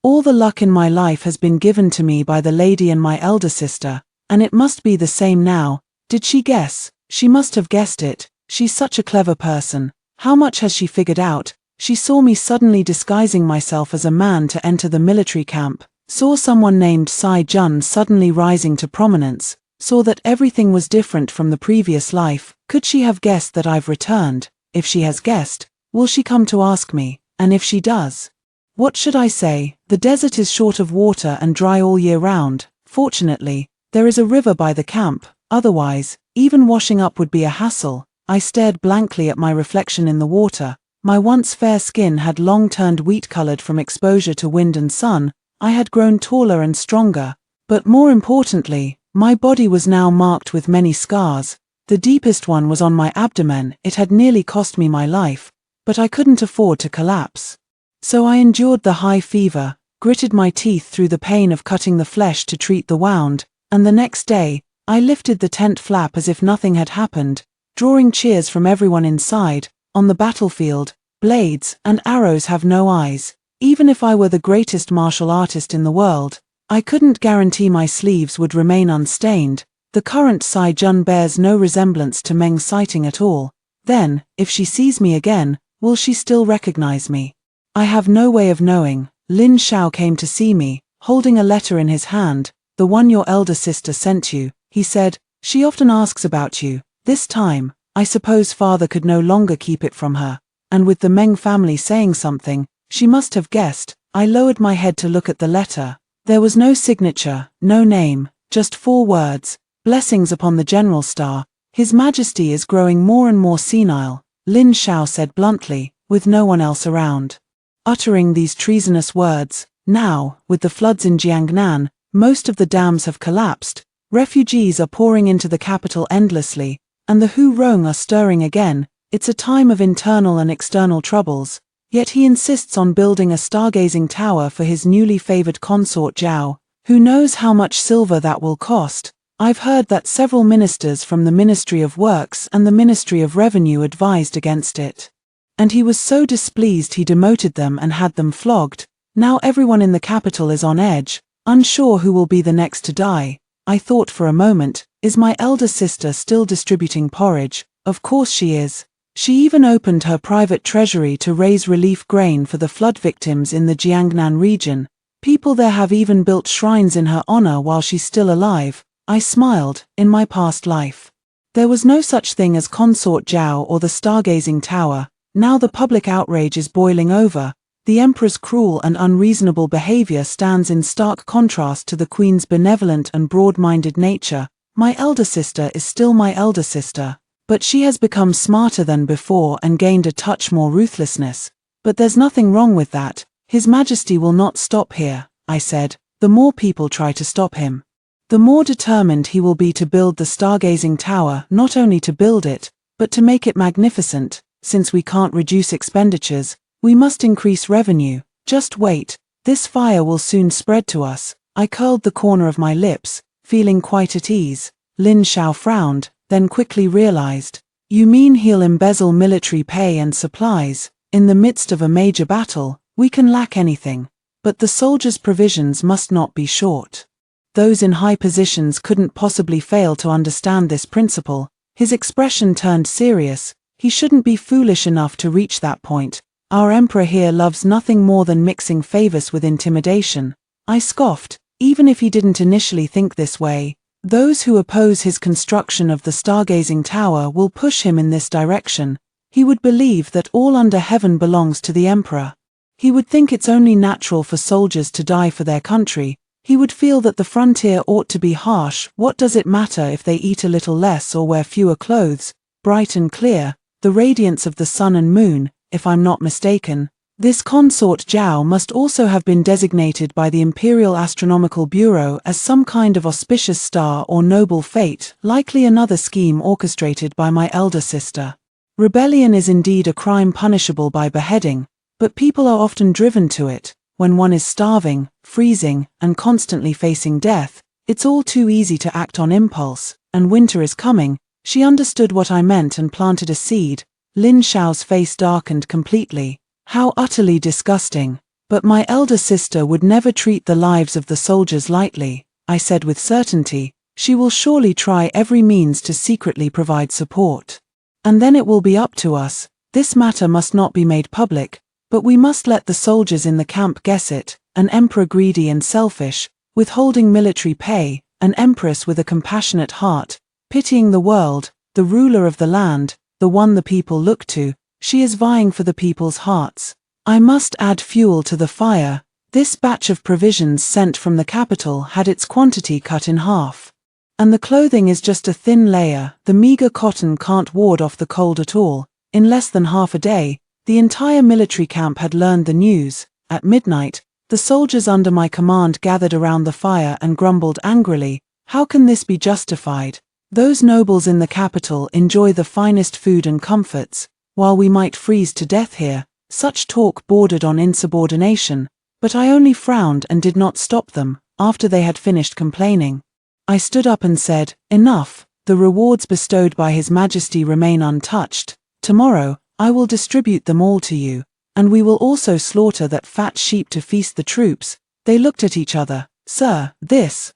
All the luck in my life has been given to me by the lady and my elder sister, and it must be the same now. Did she guess? She must have guessed it. She's such a clever person. How much has she figured out? She saw me suddenly disguising myself as a man to enter the military camp, saw someone named Sai Jun suddenly rising to prominence, saw that everything was different from the previous life. Could she have guessed that I've returned? If she has guessed, will she come to ask me? And if she does, what should I say? The desert is short of water and dry all year round. Fortunately, there is a river by the camp. Otherwise, even washing up would be a hassle. I stared blankly at my reflection in the water. My once fair skin had long turned wheat-colored from exposure to wind and sun. I had grown taller and stronger. But more importantly, my body was now marked with many scars. The deepest one was on my abdomen. It had nearly cost me my life, but I couldn't afford to collapse. So I endured the high fever, gritted my teeth through the pain of cutting the flesh to treat the wound, and the next day, I lifted the tent flap as if nothing had happened, drawing cheers from everyone inside. On the battlefield, blades and arrows have no eyes. Even if I were the greatest martial artist in the world, I couldn't guarantee my sleeves would remain unstained. The current Sai Jun bears no resemblance to Meng Xiqiong at all. Then, if she sees me again, will she still recognize me? I have no way of knowing. Lin Xiao came to see me, holding a letter in his hand. The one your elder sister sent you, he said. She often asks about you. This time, I suppose father could no longer keep it from her. And with the Meng family saying something, she must have guessed. I lowered my head to look at the letter. There was no signature, no name, just 4 words. Blessings upon the General Star. His Majesty is growing more and more senile, Lin Xiao said bluntly, with no one else around. Uttering these treasonous words, now, with the floods in Jiangnan, most of the dams have collapsed. Refugees are pouring into the capital endlessly, and the Hu Rong are stirring again. It's a time of internal and external troubles. Yet he insists on building a stargazing tower for his newly favored consort Zhao. Who knows how much silver that will cost? I've heard that several ministers from the Ministry of Works and the Ministry of Revenue advised against it. And he was so displeased he demoted them and had them flogged. Now everyone in the capital is on edge, unsure who will be the next to die. I thought for a moment, is my elder sister still distributing porridge? Of course she is. She even opened her private treasury to raise relief grain for the flood victims in the Jiangnan region. People there have even built shrines in her honor while she's still alive. I smiled. In my past life, there was no such thing as Consort Zhao or the Stargazing Tower. Now the public outrage is boiling over. The emperor's cruel and unreasonable behavior stands in stark contrast to the queen's benevolent and broad-minded nature. My elder sister is still my elder sister, but she has become smarter than before and gained a touch more ruthlessness. But there's nothing wrong with that. His Majesty will not stop here, I said. The more people try to stop him, the more determined he will be to build the Stargazing Tower, not only to build it, but to make it magnificent. Since we can't reduce expenditures, we must increase revenue. Just wait, this fire will soon spread to us. I curled the corner of my lips, feeling quite at ease. Lin Xiao frowned, then quickly realized. You mean he'll embezzle military pay and supplies? In the midst of a major battle, we can lack anything, but the soldiers' provisions must not be short. Those in high positions couldn't possibly fail to understand this principle. His expression turned serious. He shouldn't be foolish enough to reach that point. Our emperor here loves nothing more than mixing favors with intimidation. I scoffed. Even if he didn't initially think this way, those who oppose his construction of the Stargazing Tower will push him in this direction. He would believe that all under heaven belongs to the emperor. He would think it's only natural for soldiers to die for their country. He would feel that the frontier ought to be harsh. What does it matter if they eat a little less or wear fewer clothes? Bright and clear, the radiance of the sun and moon, if I'm not mistaken, This consort Zhao must also have been designated by the Imperial Astronomical Bureau as some kind of auspicious star or noble fate, likely another scheme orchestrated by my elder sister. Rebellion is indeed a crime punishable by beheading, but people are often driven to it. When one is starving, freezing, and constantly facing death, it's all too easy to act on impulse, and winter is coming. She understood what I meant and planted a seed. Lin Xiao's face darkened completely. How utterly disgusting. But my elder sister would never treat the lives of the soldiers lightly, I said with certainty. She will surely try every means to secretly provide support. And then it will be up to us. This matter must not be made public, but we must let the soldiers in the camp guess it. An emperor greedy and selfish, withholding military pay, an empress with a compassionate heart, pitying the world, the ruler of the land, the one the people look to. She is vying for the people's hearts. I must add fuel to the fire. This batch of provisions sent from the capital had its quantity cut in half. And the clothing is just a thin layer. The meager cotton can't ward off the cold at all. In less than half a day, the entire military camp had learned the news. At midnight, the soldiers under my command gathered around the fire and grumbled angrily. How can this be justified? Those nobles in the capital enjoy the finest food and comforts, while we might freeze to death here. Such talk bordered on insubordination, but I only frowned and did not stop them. After they had finished complaining, I stood up and said, "Enough, the rewards bestowed by His Majesty remain untouched. Tomorrow, I will distribute them all to you, and we will also slaughter that fat sheep to feast the troops." They looked at each other. "Sir,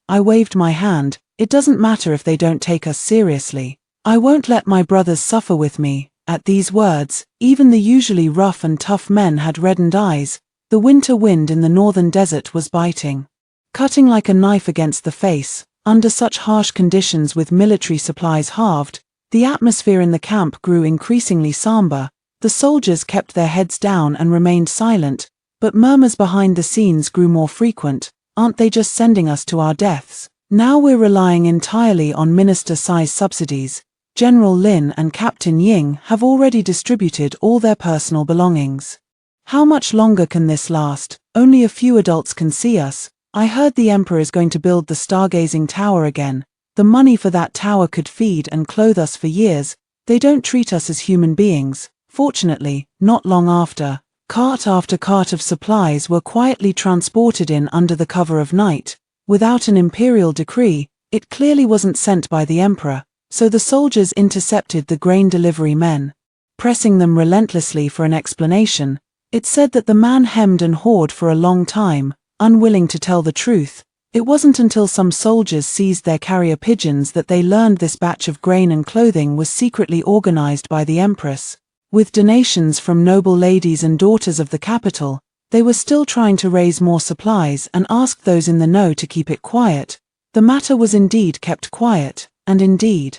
I waved my hand, "it doesn't matter if they don't take us seriously. I won't let my brothers suffer with me." At these words, even the usually rough and tough men had reddened eyes. The winter wind in the northern desert was biting, cutting like a knife against the face. Under such harsh conditions, with military supplies halved, the atmosphere in the camp grew increasingly somber. The soldiers kept their heads down and remained silent, but murmurs behind the scenes grew more frequent. "Aren't they just sending us to our deaths? Now we're relying entirely on minister-size subsidies. General Lin and Captain Ying have already distributed all their personal belongings. How much longer can this last? Only a few adults can see us. I heard the Emperor is going to build the stargazing tower again. The money for that tower could feed and clothe us for years. They don't treat us as human beings." Fortunately, not long after, cart after cart of supplies were quietly transported in under the cover of night. Without an imperial decree, it clearly wasn't sent by the Emperor. So the soldiers intercepted the grain delivery men, pressing them relentlessly for an explanation. It said that the man hemmed and hawed for a long time, unwilling to tell the truth. It wasn't until some soldiers seized their carrier pigeons that they learned this batch of grain and clothing was secretly organized by the Empress. With donations from noble ladies and daughters of the capital, they were still trying to raise more supplies and asked those in the know to keep it quiet. The matter was indeed kept quiet. And indeed,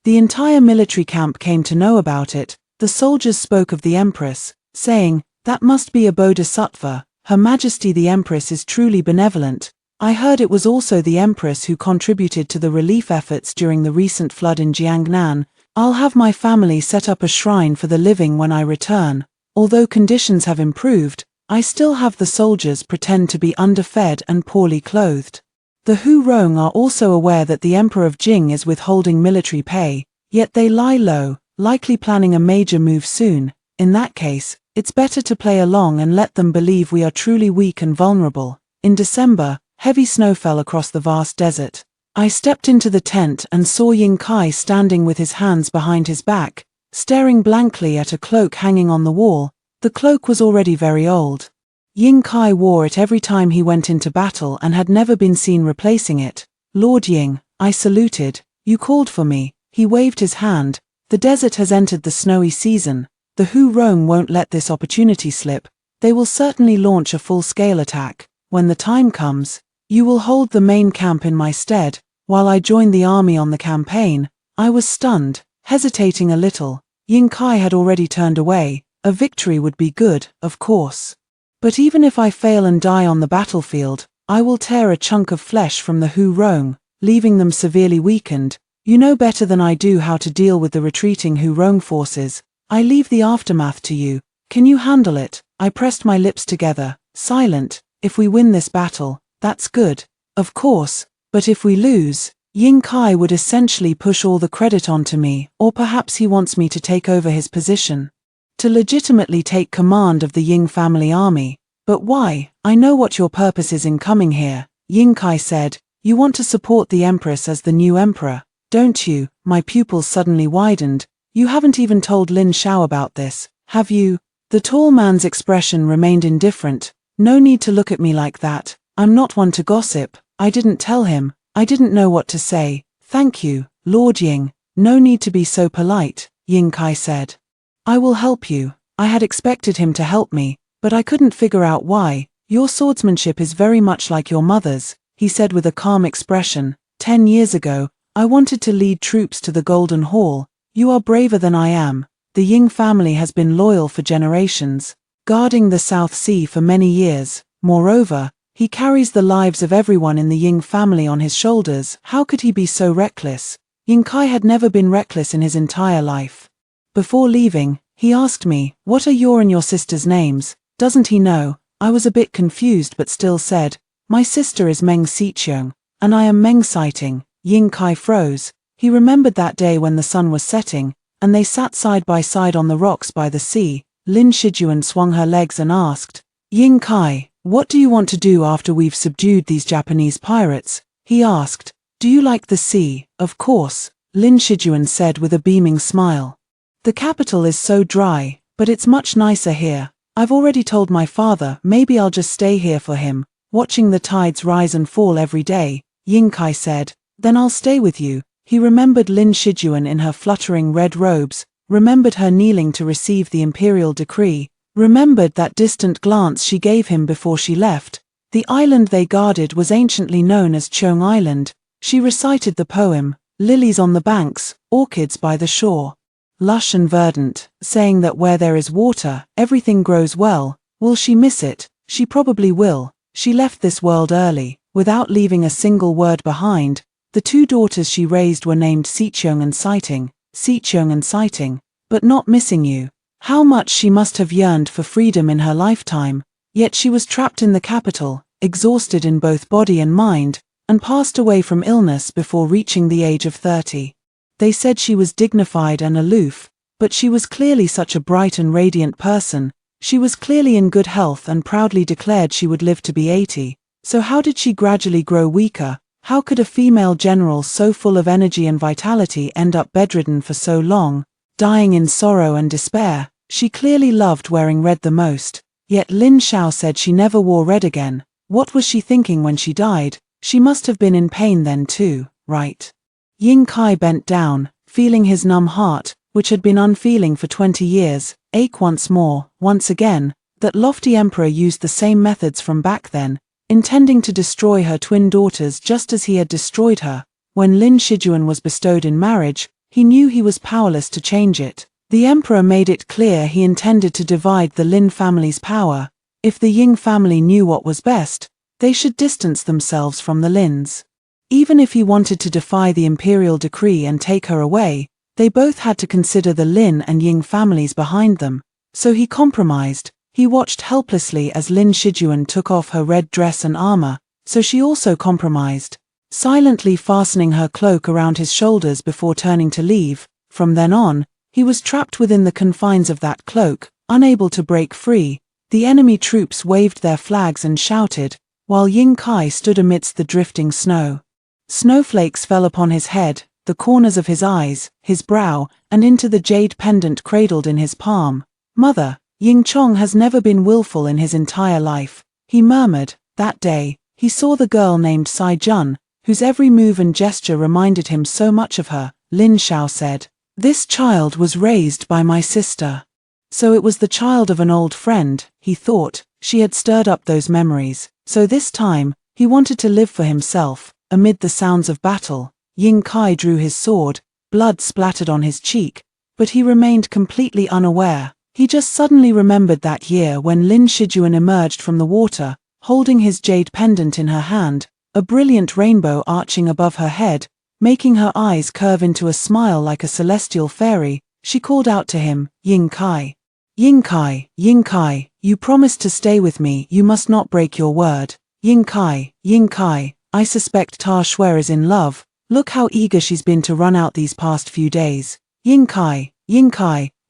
the entire military camp came to know about it. The soldiers spoke of the Empress, saying, "That must be a bodhisattva. Her Majesty the Empress is truly benevolent." I heard it was also the Empress who contributed to the relief efforts during the recent flood in Jiangnan. I'll have my family set up a shrine for the living when I return. Although conditions have improved, I still have the soldiers pretend to be underfed and poorly clothed. The Hu Rong are also aware that the Emperor of Jing is withholding military pay, yet they lie low, likely planning a major move soon. In that case, it's better to play along and let them believe we are truly weak and vulnerable. In December, heavy snow fell across the vast desert. I stepped into the tent and saw Ying Kai standing with his hands behind his back, staring blankly at a cloak hanging on the wall. The cloak was already very old. Ying Kai wore it every time he went into battle and had never been seen replacing it. "Lord Ying," I saluted. "You called for me." He waved his hand. "The desert has entered the snowy season. The Hu Rong won't let this opportunity slip. They will certainly launch a full-scale attack. When the time comes, you will hold the main camp in my stead." While I joined the army on the campaign, I was stunned, hesitating a little. Ying Kai had already turned away. A victory would be good, of course. But even if I fail and die on the battlefield, I will tear a chunk of flesh from the Hu Rong, leaving them severely weakened. You know better than I do how to deal with the retreating Hu Rong forces. I leave the aftermath to you. Can you handle it? I pressed my lips together, silent. If we win this battle, that's good. Of course, but if we lose, Ying Kai would essentially push all the credit onto me, or perhaps he wants me to take over his position. To legitimately take command of the Ying family army. But why? I know what your purpose is in coming here, Ying Kai said. You want to support the Empress as the new emperor, don't you? My pupils suddenly widened. You haven't even told Lin Xiao about this, have you? The tall man's expression remained indifferent. No need to look at me like that. I'm not one to gossip. I didn't tell him. I didn't know what to say. Thank you, Lord Ying. No need to be so polite, Ying Kai said. I will help you. I had expected him to help me, but I couldn't figure out why. Your swordsmanship is very much like your mother's, he said with a calm expression. 10 years ago, I wanted to lead troops to the Golden Hall. You are braver than I am. The Ying family has been loyal for generations, guarding the South Sea for many years. Moreover, he carries the lives of everyone in the Ying family on his shoulders. How could he be so reckless? Ying Kai had never been reckless in his entire life. Before leaving, he asked me, what are your and your sister's names? Doesn't he know? I was a bit confused but still said, my sister is Meng Xiqiong, and I am Meng Sighting. Ying Kai froze. He remembered that day when the sun was setting, and they sat side by side on the rocks by the sea. Lin Shijuan swung her legs and asked, Ying Kai, what do you want to do after we've subdued these Japanese pirates? He asked. Do you like the sea? Of course, Lin Shijuan said with a beaming smile. The capital is so dry, but it's much nicer here. I've already told my father maybe I'll just stay here for him, watching the tides rise and fall every day, Ying Kai said. Then I'll stay with you. He remembered Lin Shijuan in her fluttering red robes, remembered her kneeling to receive the imperial decree, remembered that distant glance she gave him before she left. The island they guarded was anciently known as Cheong Island. She recited the poem, lilies on the banks, orchids by the shore, lush and verdant, saying that where there is water, everything grows well. Will she miss it? She probably will. She left this world early, without leaving a single word behind. The two daughters she raised were named Xiqiong and Sighting, but not missing you. How much she must have yearned for freedom in her lifetime, yet she was trapped in the capital, exhausted in both body and mind, and passed away from illness before reaching the age of 30. They said she was dignified and aloof, but she was clearly such a bright and radiant person. She was clearly in good health and proudly declared she would live to be 80. So how did she gradually grow weaker? How could a female general so full of energy and vitality end up bedridden for so long, dying in sorrow and despair? She clearly loved wearing red the most, yet Lin Xiao said she never wore red again. What was she thinking when she died? She must have been in pain then too, right? Ying Kai bent down, feeling his numb heart, which had been unfeeling for 20 years, ache once more. Once again, that lofty emperor used the same methods from back then, intending to destroy her twin daughters just as he had destroyed her. When Lin Shijuan was bestowed in marriage, he knew he was powerless to change it. The emperor made it clear he intended to divide the Lin family's power. If the Ying family knew what was best, they should distance themselves from the Lins. Even if he wanted to defy the imperial decree and take her away, they both had to consider the Lin and Ying families behind them. So he compromised. He watched helplessly as Lin Shijuan took off her red dress and armor, so she also compromised, silently fastening her cloak around his shoulders before turning to leave. From then on, he was trapped within the confines of that cloak, unable to break free. The enemy troops waved their flags and shouted, while Ying Kai stood amidst the drifting snow. Snowflakes fell upon his head, the corners of his eyes, his brow, and into the jade pendant cradled in his palm. Mother, Ying Chong has never been willful in his entire life, he murmured. That day, he saw the girl named Sai Jun, whose every move and gesture reminded him so much of her. Lin Xiao said, "This child was raised by my sister." So it was the child of an old friend, he thought. She had stirred up those memories. So this time, he wanted to live for himself. Amid the sounds of battle, Ying Kai drew his sword, blood splattered on his cheek, but he remained completely unaware. He just suddenly remembered that year when Lin Shijuan emerged from the water, holding his jade pendant in her hand, a brilliant rainbow arching above her head, making her eyes curve into a smile like a celestial fairy. She called out to him, "Ying Kai." Ying Kai, you promised to stay with me, you must not break your word. Ying Kai, I suspect Ta Shui is in love, look how eager she's been to run out these past few days. Ying Kai,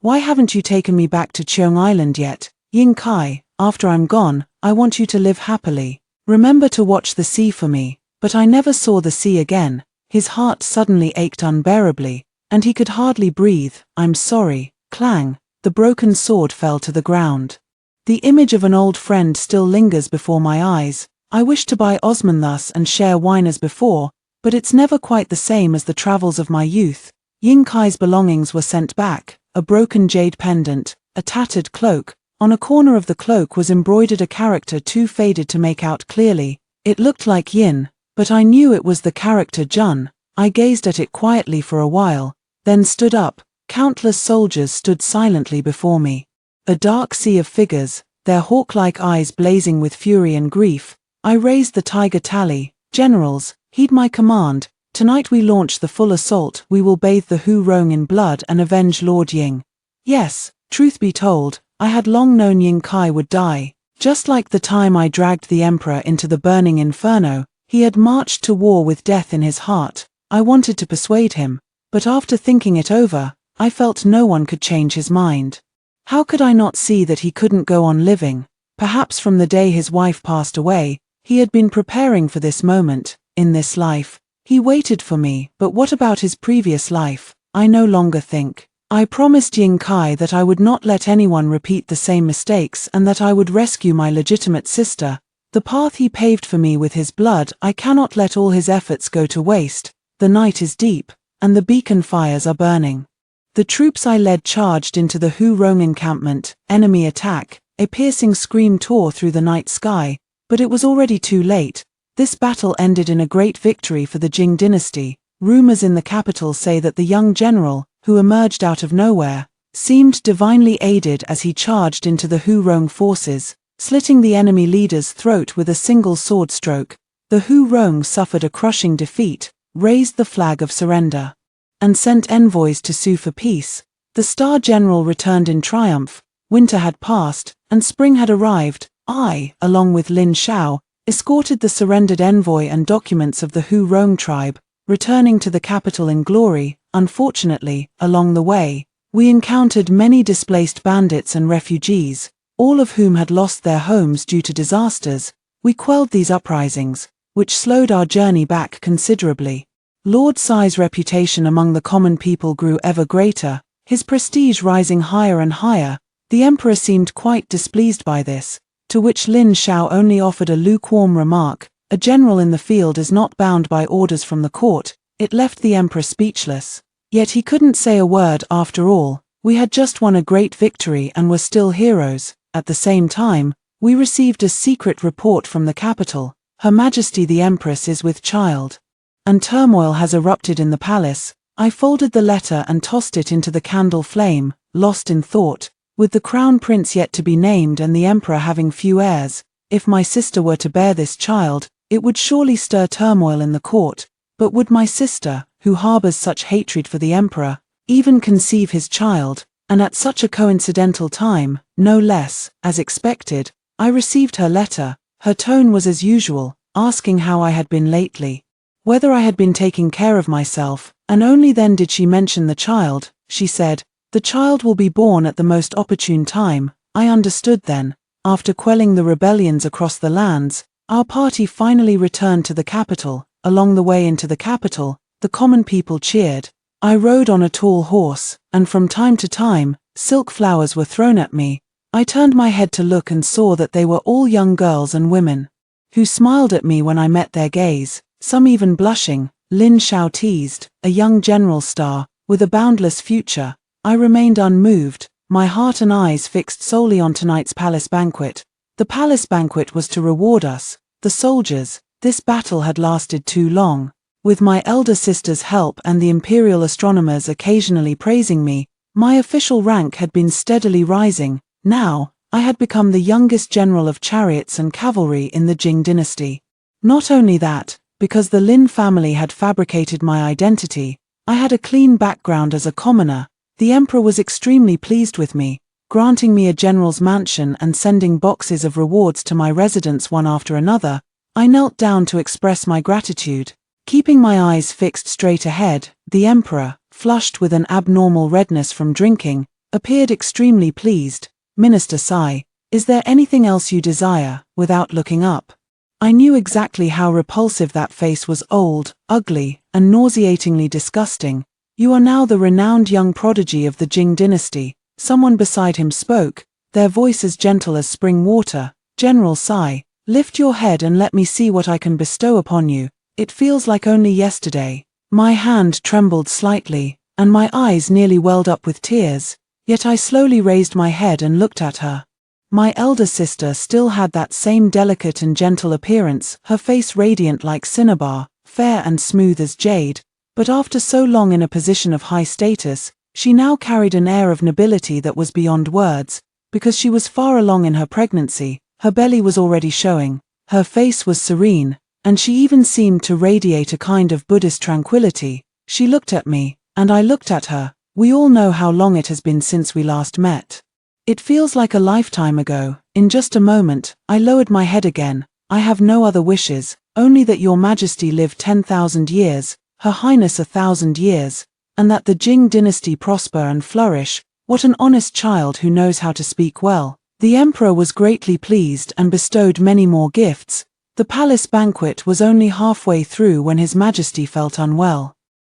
why haven't you taken me back to Cheong Island yet? Ying Kai, after I'm gone, I want you to live happily. Remember to watch the sea for me. But I never saw the sea again. His heart suddenly ached unbearably, and he could hardly breathe. I'm sorry. Clang, the broken sword fell to the ground. The image of an old friend still lingers before my eyes. I wish to buy Osman thus and share wine as before, but it's never quite the same as the travels of my youth. Ying Kai's belongings were sent back, a broken jade pendant, a tattered cloak. On a corner of the cloak was embroidered a character too faded to make out clearly. It looked like Yin, but I knew it was the character Jun. I gazed at it quietly for a while, then stood up. Countless soldiers stood silently before me. A dark sea of figures, their hawk-like eyes blazing with fury and grief. I raised the tiger tally. Generals, heed my command. Tonight we launch the full assault. We will bathe the Hu Rong in blood and avenge Lord Ying. Yes, truth be told, I had long known Ying Kai would die. Just like the time I dragged the emperor into the burning inferno, he had marched to war with death in his heart. I wanted to persuade him, but after thinking it over, I felt no one could change his mind. How could I not see that he couldn't go on living? Perhaps from the day his wife passed away, he had been preparing for this moment. In this life, he waited for me, but what about his previous life? I no longer think. I promised Ying Kai that I would not let anyone repeat the same mistakes and that I would rescue my legitimate sister. The path he paved for me with his blood, I cannot let all his efforts go to waste. The night is deep, and the beacon fires are burning. The troops I led charged into the Hu Rong encampment. Enemy attack. A piercing scream tore through the night sky, but it was already too late. This battle ended in a great victory for the Jing dynasty. Rumors in the capital say that the young general, who emerged out of nowhere, seemed divinely aided as he charged into the Hu Rong forces, slitting the enemy leader's throat with a single sword stroke. The Hu Rong suffered a crushing defeat, raised the flag of surrender, and sent envoys to sue for peace. The Star General returned in triumph. Winter had passed, and spring had arrived. I, along with Lin Shao, escorted the surrendered envoy and documents of the Hu Rong tribe, returning to the capital in glory. Unfortunately, along the way, we encountered many displaced bandits and refugees, all of whom had lost their homes due to disasters. We quelled these uprisings, which slowed our journey back considerably. Lord Sai's reputation among the common people grew ever greater, his prestige rising higher and higher. The emperor seemed quite displeased by this, to which Lin Shao only offered a lukewarm remark. A general in the field is not bound by orders from the court. It left the emperor speechless. Yet he couldn't say a word after all. We had just won a great victory and were still heroes. At the same time, we received a secret report from the capital. Her Majesty the Empress is with child, and turmoil has erupted in the palace. I folded the letter and tossed it into the candle flame, lost in thought. With the crown prince yet to be named and the emperor having few heirs, if my sister were to bear this child, it would surely stir turmoil in the court. But would my sister, who harbors such hatred for the emperor, even conceive his child? And at such a coincidental time, no less, as expected, I received her letter. Her tone was as usual, asking how I had been lately, whether I had been taking care of myself, and only then did she mention the child. She said, "The child will be born at the most opportune time." I understood then. After quelling the rebellions across the lands, our party finally returned to the capital. Along the way into the capital, the common people cheered. I rode on a tall horse, and from time to time, silk flowers were thrown at me. I turned my head to look and saw that they were all young girls and women, who smiled at me when I met their gaze, some even blushing. Lin Shao teased, a young general star, with a boundless future. I remained unmoved, my heart and eyes fixed solely on tonight's palace banquet. The palace banquet was to reward us, the soldiers. This battle had lasted too long. With my elder sister's help and the imperial astronomers occasionally praising me, my official rank had been steadily rising. Now, I had become the youngest general of chariots and cavalry in the Jing dynasty. Not only that, because the Lin family had fabricated my identity, I had a clean background as a commoner. The emperor was extremely pleased with me, granting me a general's mansion and sending boxes of rewards to my residence one after another, I knelt down to express my gratitude. Keeping my eyes fixed straight ahead, the emperor, flushed with an abnormal redness from drinking, appeared extremely pleased. Minister Sai, is there anything else you desire? Without looking up. I knew exactly how repulsive that face was: old, ugly, and nauseatingly disgusting. You are now the renowned young prodigy of the Jing dynasty. Someone beside him spoke, their voice as gentle as spring water. General Sai, lift your head and let me see what I can bestow upon you. It feels like only yesterday. My hand trembled slightly, and my eyes nearly welled up with tears, yet I slowly raised my head and looked at her. My elder sister still had that same delicate and gentle appearance, her face radiant like cinnabar, fair and smooth as jade, but after so long in a position of high status, she now carried an air of nobility that was beyond words. Because she was far along in her pregnancy, her belly was already showing, her face was serene, and she even seemed to radiate a kind of Buddhist tranquility. She looked at me, and I looked at her. We all know how long it has been since we last met. It feels like a lifetime ago. In just a moment, I lowered my head again. I have no other wishes, only that your Majesty live 10,000 years, Her Highness 1,000 years, and that the Jing dynasty prosper and flourish. What an honest child who knows how to speak well. The emperor was greatly pleased and bestowed many more gifts. The palace banquet was only halfway through when His Majesty felt unwell.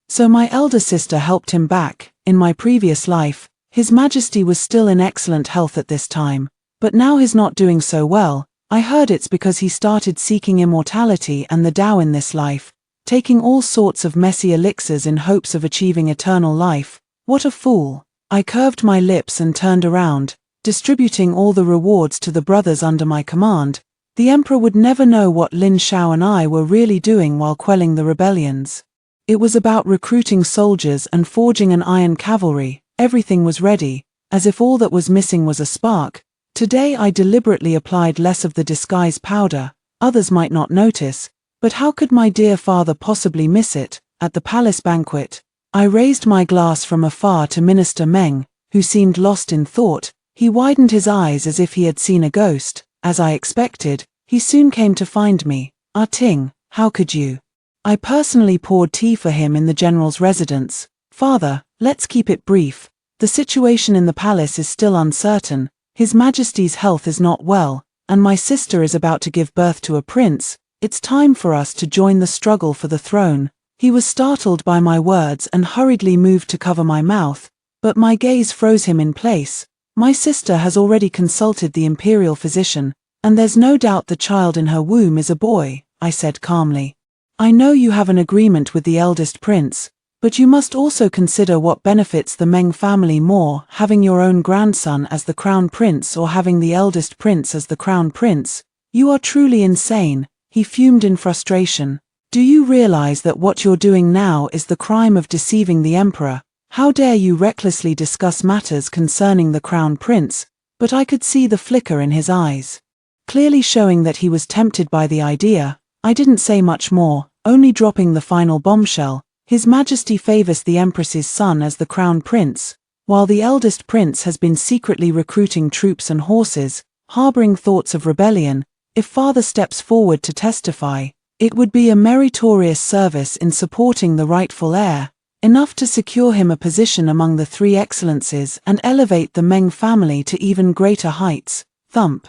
So my elder sister helped him back. In my previous life, His Majesty was still in excellent health at this time, but now he's not doing so well. I heard it's because he started seeking immortality and the Tao in this life, taking all sorts of messy elixirs in hopes of achieving eternal life. What a fool. I curved my lips and turned around, distributing all the rewards to the brothers under my command. The emperor would never know what Lin Shao and I were really doing while quelling the rebellions. It was about recruiting soldiers and forging an iron cavalry. Everything was ready, as if all that was missing was a spark. Today I deliberately applied less of the disguise powder. Others might not notice, but how could my dear father possibly miss it? At the palace banquet, I raised my glass from afar to Minister Meng, who seemed lost in thought. He widened his eyes as if he had seen a ghost. As I expected, he soon came to find me. Ah Ting, how could you? I personally poured tea for him in the general's residence. Father, let's keep it brief. The situation in the palace is still uncertain. His Majesty's health is not well, and my sister is about to give birth to a prince. It's time for us to join the struggle for the throne. He was startled by my words and hurriedly moved to cover my mouth, but my gaze froze him in place. My sister has already consulted the imperial physician, and there's no doubt the child in her womb is a boy, I said calmly. I know you have an agreement with the eldest prince, but you must also consider what benefits the Meng family more, having your own grandson as the crown prince or having the eldest prince as the crown prince. You are truly insane, he fumed in frustration. Do you realize that what you're doing now is the crime of deceiving the emperor? How dare you recklessly discuss matters concerning the crown prince? But I could see the flicker in his eyes, clearly showing that he was tempted by the idea. I didn't say much more, only dropping the final bombshell. His Majesty favors the Empress's son as the crown prince, while the eldest prince has been secretly recruiting troops and horses, harboring thoughts of rebellion. If father steps forward to testify, it would be a meritorious service in supporting the rightful heir, enough to secure him a position among the three excellencies and elevate the Meng family to even greater heights. Thump.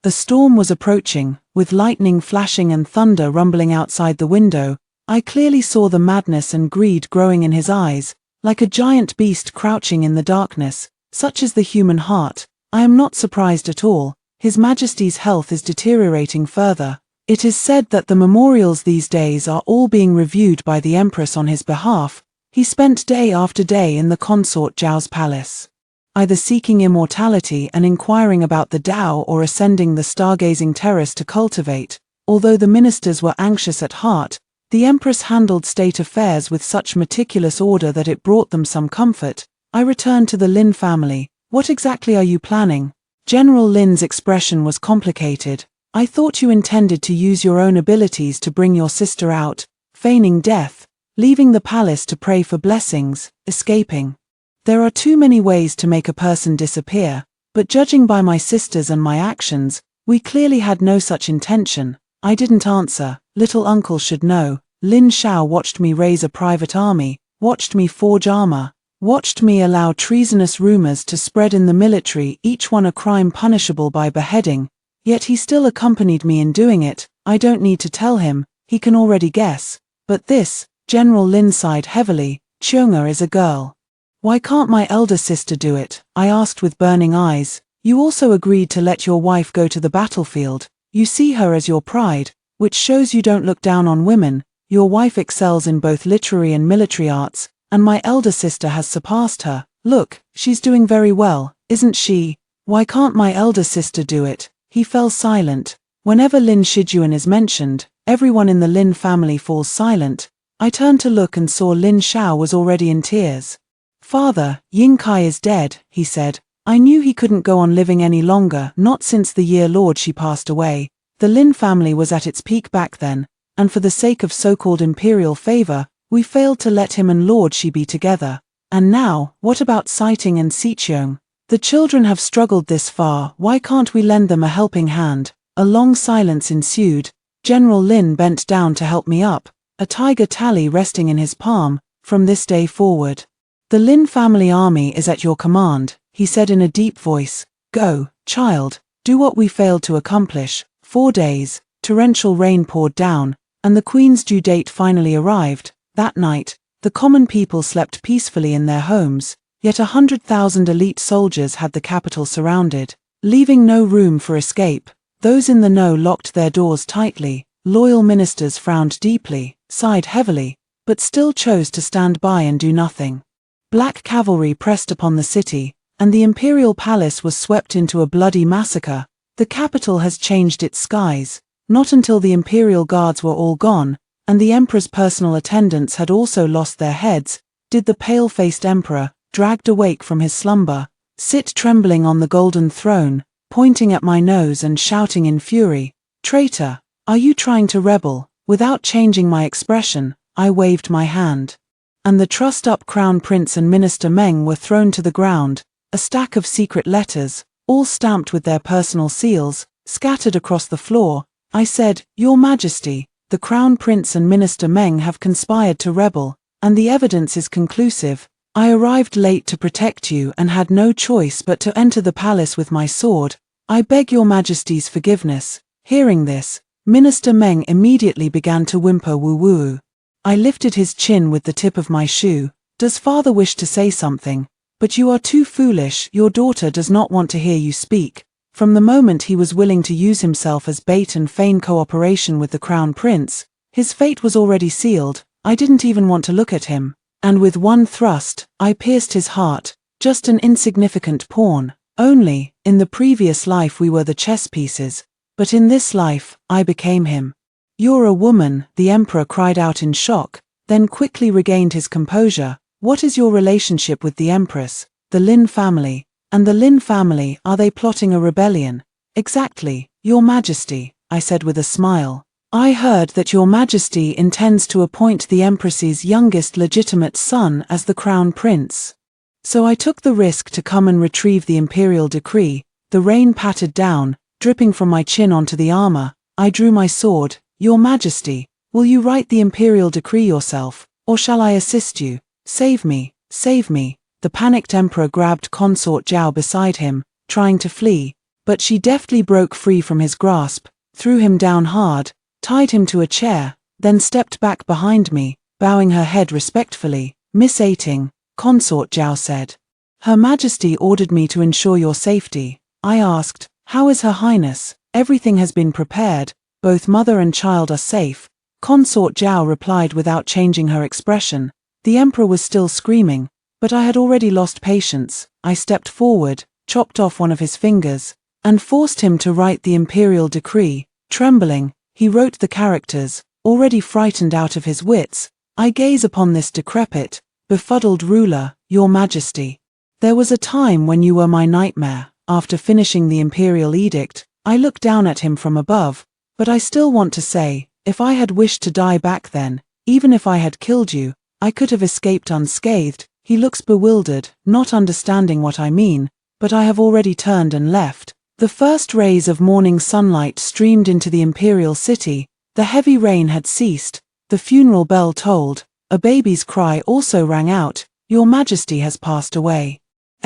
The storm was approaching, with lightning flashing and thunder rumbling outside the window. I clearly saw the madness and greed growing in his eyes, like a giant beast crouching in the darkness. Such is the human heart. I am not surprised at all. His Majesty's health is deteriorating further. It is said that the memorials these days are all being reviewed by the Empress on his behalf. He spent day after day in the consort Zhao's palace, either seeking immortality and inquiring about the Tao or ascending the stargazing terrace to cultivate. Although the ministers were anxious at heart, the Empress handled state affairs with such meticulous order that it brought them some comfort. I returned to the Lin family. What exactly are you planning? General Lin's expression was complicated. I thought you intended to use your own abilities to bring your sister out, feigning death, leaving the palace to pray for blessings, escaping. There are too many ways to make a person disappear. but judging by my sisters and my actions, we clearly had no such intention. I didn't answer. Little uncle should know. Lin Shao watched me raise a private army, watched me forge armor, watched me allow treasonous rumors to spread in the military, each one a crime punishable by beheading, yet he still accompanied me in doing it. I don't need to tell him, he can already guess. But this, General Lin sighed heavily, Chunga is a girl. Why can't my elder sister do it? I asked with burning eyes. You also agreed to let your wife go to the battlefield. You see her as your pride, which shows you don't look down on women. Your wife excels in both literary and military arts, and my elder sister has surpassed her. Look, she's doing very well, isn't she? Why can't my elder sister do it? He fell silent. Whenever Lin Shijuan is mentioned, everyone in the Lin family falls silent. I turned to look and saw Lin Shao was already in tears. Father, Ying Kai is dead, he said. I knew he couldn't go on living any longer, not since the year Lord she passed away. The Lin family was at its peak back then, and for the sake of so-called imperial favor, we failed to let him and Lord Shi be together. And now, what about Siting and Sicheong? The children have struggled this far, why can't we lend them a helping hand? A long silence ensued. General Lin bent down to help me up, a tiger tally resting in his palm. From this day forward, the Lin family army is at your command, he said in a deep voice. Go, child, do what we failed to accomplish. 4 days, torrential rain poured down, and the Queen's due date finally arrived. That night, the common people slept peacefully in their homes, yet 100,000 elite soldiers had the capital surrounded, leaving no room for escape. Those in the know locked their doors tightly. Loyal ministers frowned deeply, sighed heavily, but still chose to stand by and do nothing. Black cavalry pressed upon the city, and the imperial palace was swept into a bloody massacre. The capital has changed its skies. Not until the imperial guards were all gone, and the emperor's personal attendants had also lost their heads, did the pale-faced emperor, dragged awake from his slumber, sit trembling on the golden throne, pointing at my nose and shouting in fury, "Traitor, are you trying to rebel?" Without changing my expression, I waved my hand. And the trussed-up crown prince and minister Meng were thrown to the ground, a stack of secret letters, all stamped with their personal seals, scattered across the floor. I said, "Your Majesty, the crown prince and minister Meng have conspired to rebel, and the evidence is conclusive. I arrived late to protect you and had no choice but to enter the palace with my sword. I beg your Majesty's forgiveness." Hearing this, Minister Meng immediately began to whimper woo-woo. I lifted his chin with the tip of my shoe. "Does father wish to say something? But you are too foolish, your daughter does not want to hear you speak." From the moment he was willing to use himself as bait and feign cooperation with the crown prince, his fate was already sealed. I didn't even want to look at him. And with one thrust, I pierced his heart, just an insignificant pawn. Only, in the previous life we were the chess pieces, but in this life, I became him. "You're a woman," the emperor cried out in shock, then quickly regained his composure. "What is your relationship with the empress, the Lin family? And the Lin family, are they plotting a rebellion?" "Exactly, your Majesty," I said with a smile. "I heard that your Majesty intends to appoint the empress's youngest legitimate son as the crown prince. So I took the risk to come and retrieve the imperial decree." The rain pattered down, dripping from my chin onto the armor. I drew my sword. "Your Majesty, will you write the imperial decree yourself, or shall I assist you? Save me, save me." The panicked emperor grabbed Consort Zhao beside him, trying to flee, but she deftly broke free from his grasp, threw him down hard, tied him to a chair, then stepped back behind me, bowing her head respectfully. "Miss Aiting," Consort Zhao said. "Her Majesty ordered me to ensure your safety." I asked, "How is Her Highness?" "Everything has been prepared, both mother and child are safe," Consort Zhao replied without changing her expression. The emperor was still screaming, but I had already lost patience. I stepped forward, chopped off one of his fingers, and forced him to write the imperial decree. Trembling, he wrote the characters, already frightened out of his wits. "I gaze upon this decrepit, befuddled ruler, your Majesty. There was a time when you were my nightmare." After finishing the imperial edict, I looked down at him from above, but I still want to say, if I had wished to die back then, even if I had killed you, I could have escaped unscathed. He looks bewildered, not understanding what I mean, but I have already turned and left." The first rays of morning sunlight streamed into the imperial city, the heavy rain had ceased, the funeral bell tolled, a baby's cry also rang out, "Your Majesty has passed away.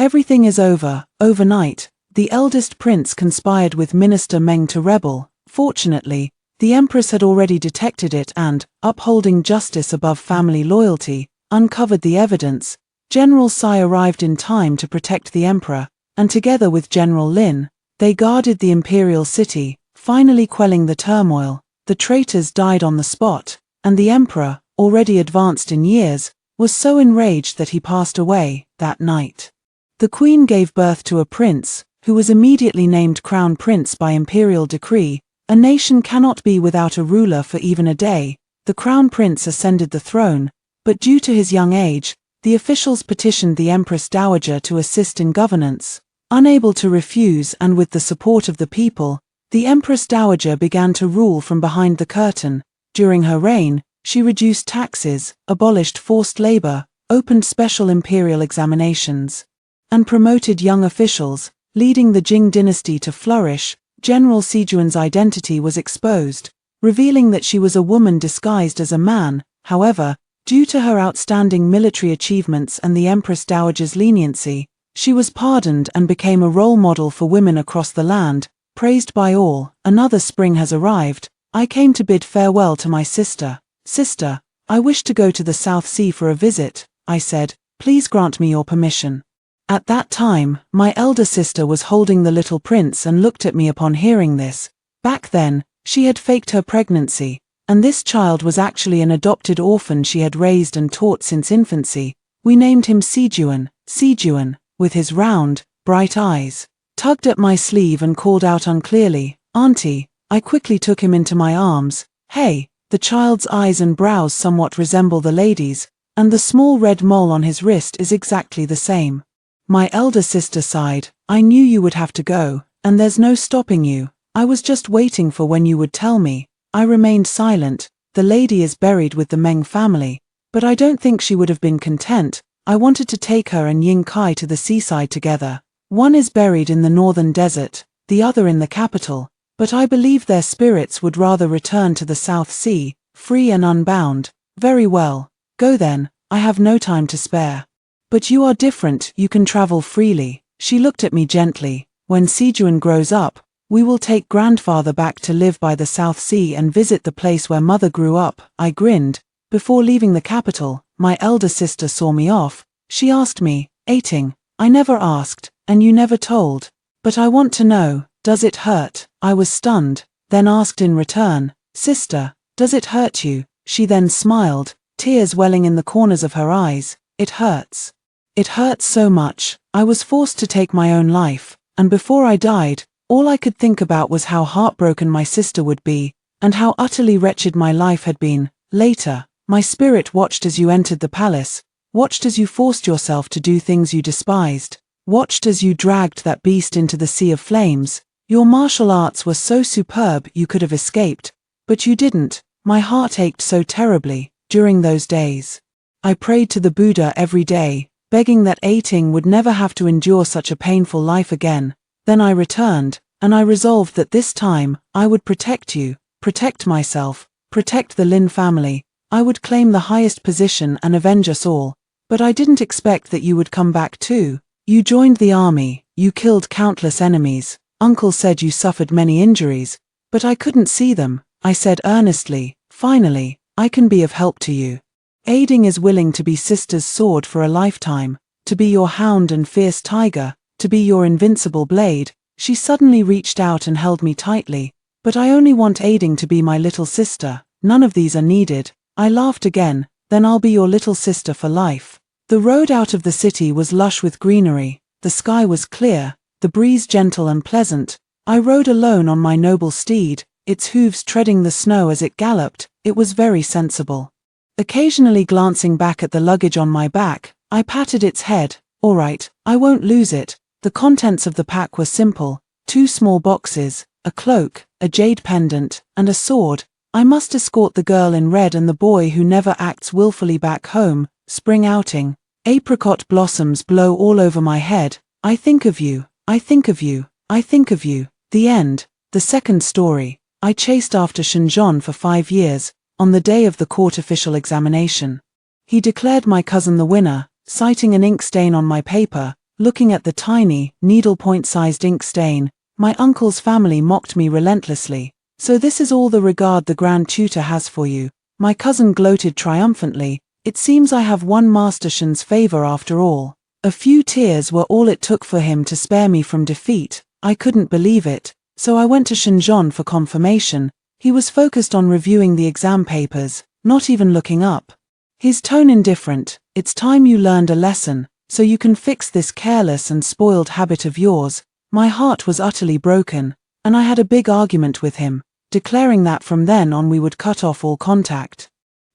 Everything is over." Overnight, the eldest prince conspired with Minister Meng to rebel. Fortunately, the Empress had already detected it and, upholding justice above family loyalty, uncovered the evidence. General Sai arrived in time to protect the Emperor, and together with General Lin, they guarded the imperial city, finally quelling the turmoil. The traitors died on the spot, and the Emperor, already advanced in years, was so enraged that he passed away that night. The Queen gave birth to a prince, who was immediately named Crown Prince by imperial decree. A nation cannot be without a ruler for even a day. The Crown Prince ascended the throne, but due to his young age, the officials petitioned the Empress Dowager to assist in governance. Unable to refuse and with the support of the people, the Empress Dowager began to rule from behind the curtain. During her reign, she reduced taxes, abolished forced labor, opened special imperial examinations, and promoted young officials, leading the Jing dynasty to flourish. General Sijuan's identity was exposed, revealing that she was a woman disguised as a man. However, due to her outstanding military achievements and the Empress Dowager's leniency, she was pardoned and became a role model for women across the land, praised by all. Another spring has arrived. I came to bid farewell to my sister. "Sister, I wish to go to the South Sea for a visit," I said. "Please grant me your permission." At that time, my elder sister was holding the little prince and looked at me upon hearing this. Back then, she had faked her pregnancy, and this child was actually an adopted orphan she had raised and taught since infancy. We named him Sijuan. Sijuan, with his round, bright eyes, tugged at my sleeve and called out unclearly, "Auntie." I quickly took him into my arms. "Hey." The child's eyes and brows somewhat resemble the lady's, and the small red mole on his wrist is exactly the same. My elder sister sighed. "I knew you would have to go, and there's no stopping you. I was just waiting for when you would tell me." I remained silent. The lady is buried with the Meng family, but I don't think she would have been content. I wanted to take her and Ying Kai to the seaside together. One is buried in the northern desert, the other in the capital, but I believe their spirits would rather return to the South Sea, free and unbound. "Very well, go then, I have no time to spare." "But you are different, you can travel freely." She looked at me gently. "When Sijuan grows up, we will take grandfather back to live by the South Sea and visit the place where mother grew up." I grinned. Before leaving the capital, my elder sister saw me off. She asked me, "Ating, I never asked, and you never told. But I want to know, does it hurt?" I was stunned, then asked in return, "Sister, does it hurt you?" She then smiled, tears welling in the corners of her eyes. "It hurts. It hurts so much. I was forced to take my own life, and before I died, all I could think about was how heartbroken my sister would be, and how utterly wretched my life had been." Later, my spirit watched as you entered the palace, watched as you forced yourself to do things you despised, watched as you dragged that beast into the sea of flames. Your martial arts were so superb you could have escaped, but you didn't. My heart ached so terribly. During those days, I prayed to the Buddha every day, begging that Ating would never have to endure such a painful life again. Then I returned, and I resolved that this time, I would protect you, protect myself, protect the Lin family. I would claim the highest position and avenge us all. But I didn't expect that you would come back too. You joined the army, you killed countless enemies. Uncle said you suffered many injuries, but I couldn't see them. I said earnestly, "Finally, I can be of help to you." Aiding is willing to be sister's sword for a lifetime, to be your hound and fierce tiger, to be your invincible blade. She suddenly reached out and held me tightly. "But I only want Aiding to be my little sister. None of these are needed." I laughed again. "Then I'll be your little sister for life." The road out of the city was lush with greenery. The sky was clear, the breeze gentle and pleasant. I rode alone on my noble steed, its hooves treading the snow as it galloped. It was very sensible. Occasionally glancing back at the luggage on my back, I patted its head. "All right, I won't lose it." The contents of the pack were simple: 2 small boxes, a cloak, a jade pendant, and a sword. I must escort the girl in red and the boy who never acts willfully back home. Spring outing. Apricot blossoms blow all over my head. I think of you, I think of you, I think of you. The end. The second story. I chased after Shinjon for 5 years, on the day of the court official examination. He declared my cousin the winner, citing an ink stain on my paper. Looking at the tiny, needlepoint-sized ink stain, my uncle's family mocked me relentlessly. So this is all the regard the Grand Tutor has for you. My cousin gloated triumphantly. It seems I have won Master Shin's favor after all. A few tears were all it took for him to spare me from defeat. I couldn't believe it, so I went to Shinjon for confirmation. He was focused on reviewing the exam papers, not even looking up. His tone indifferent. It's time you learned a lesson, so you can fix this careless and spoiled habit of yours. My heart was utterly broken, and I had a big argument with him, declaring that from then on we would cut off all contact.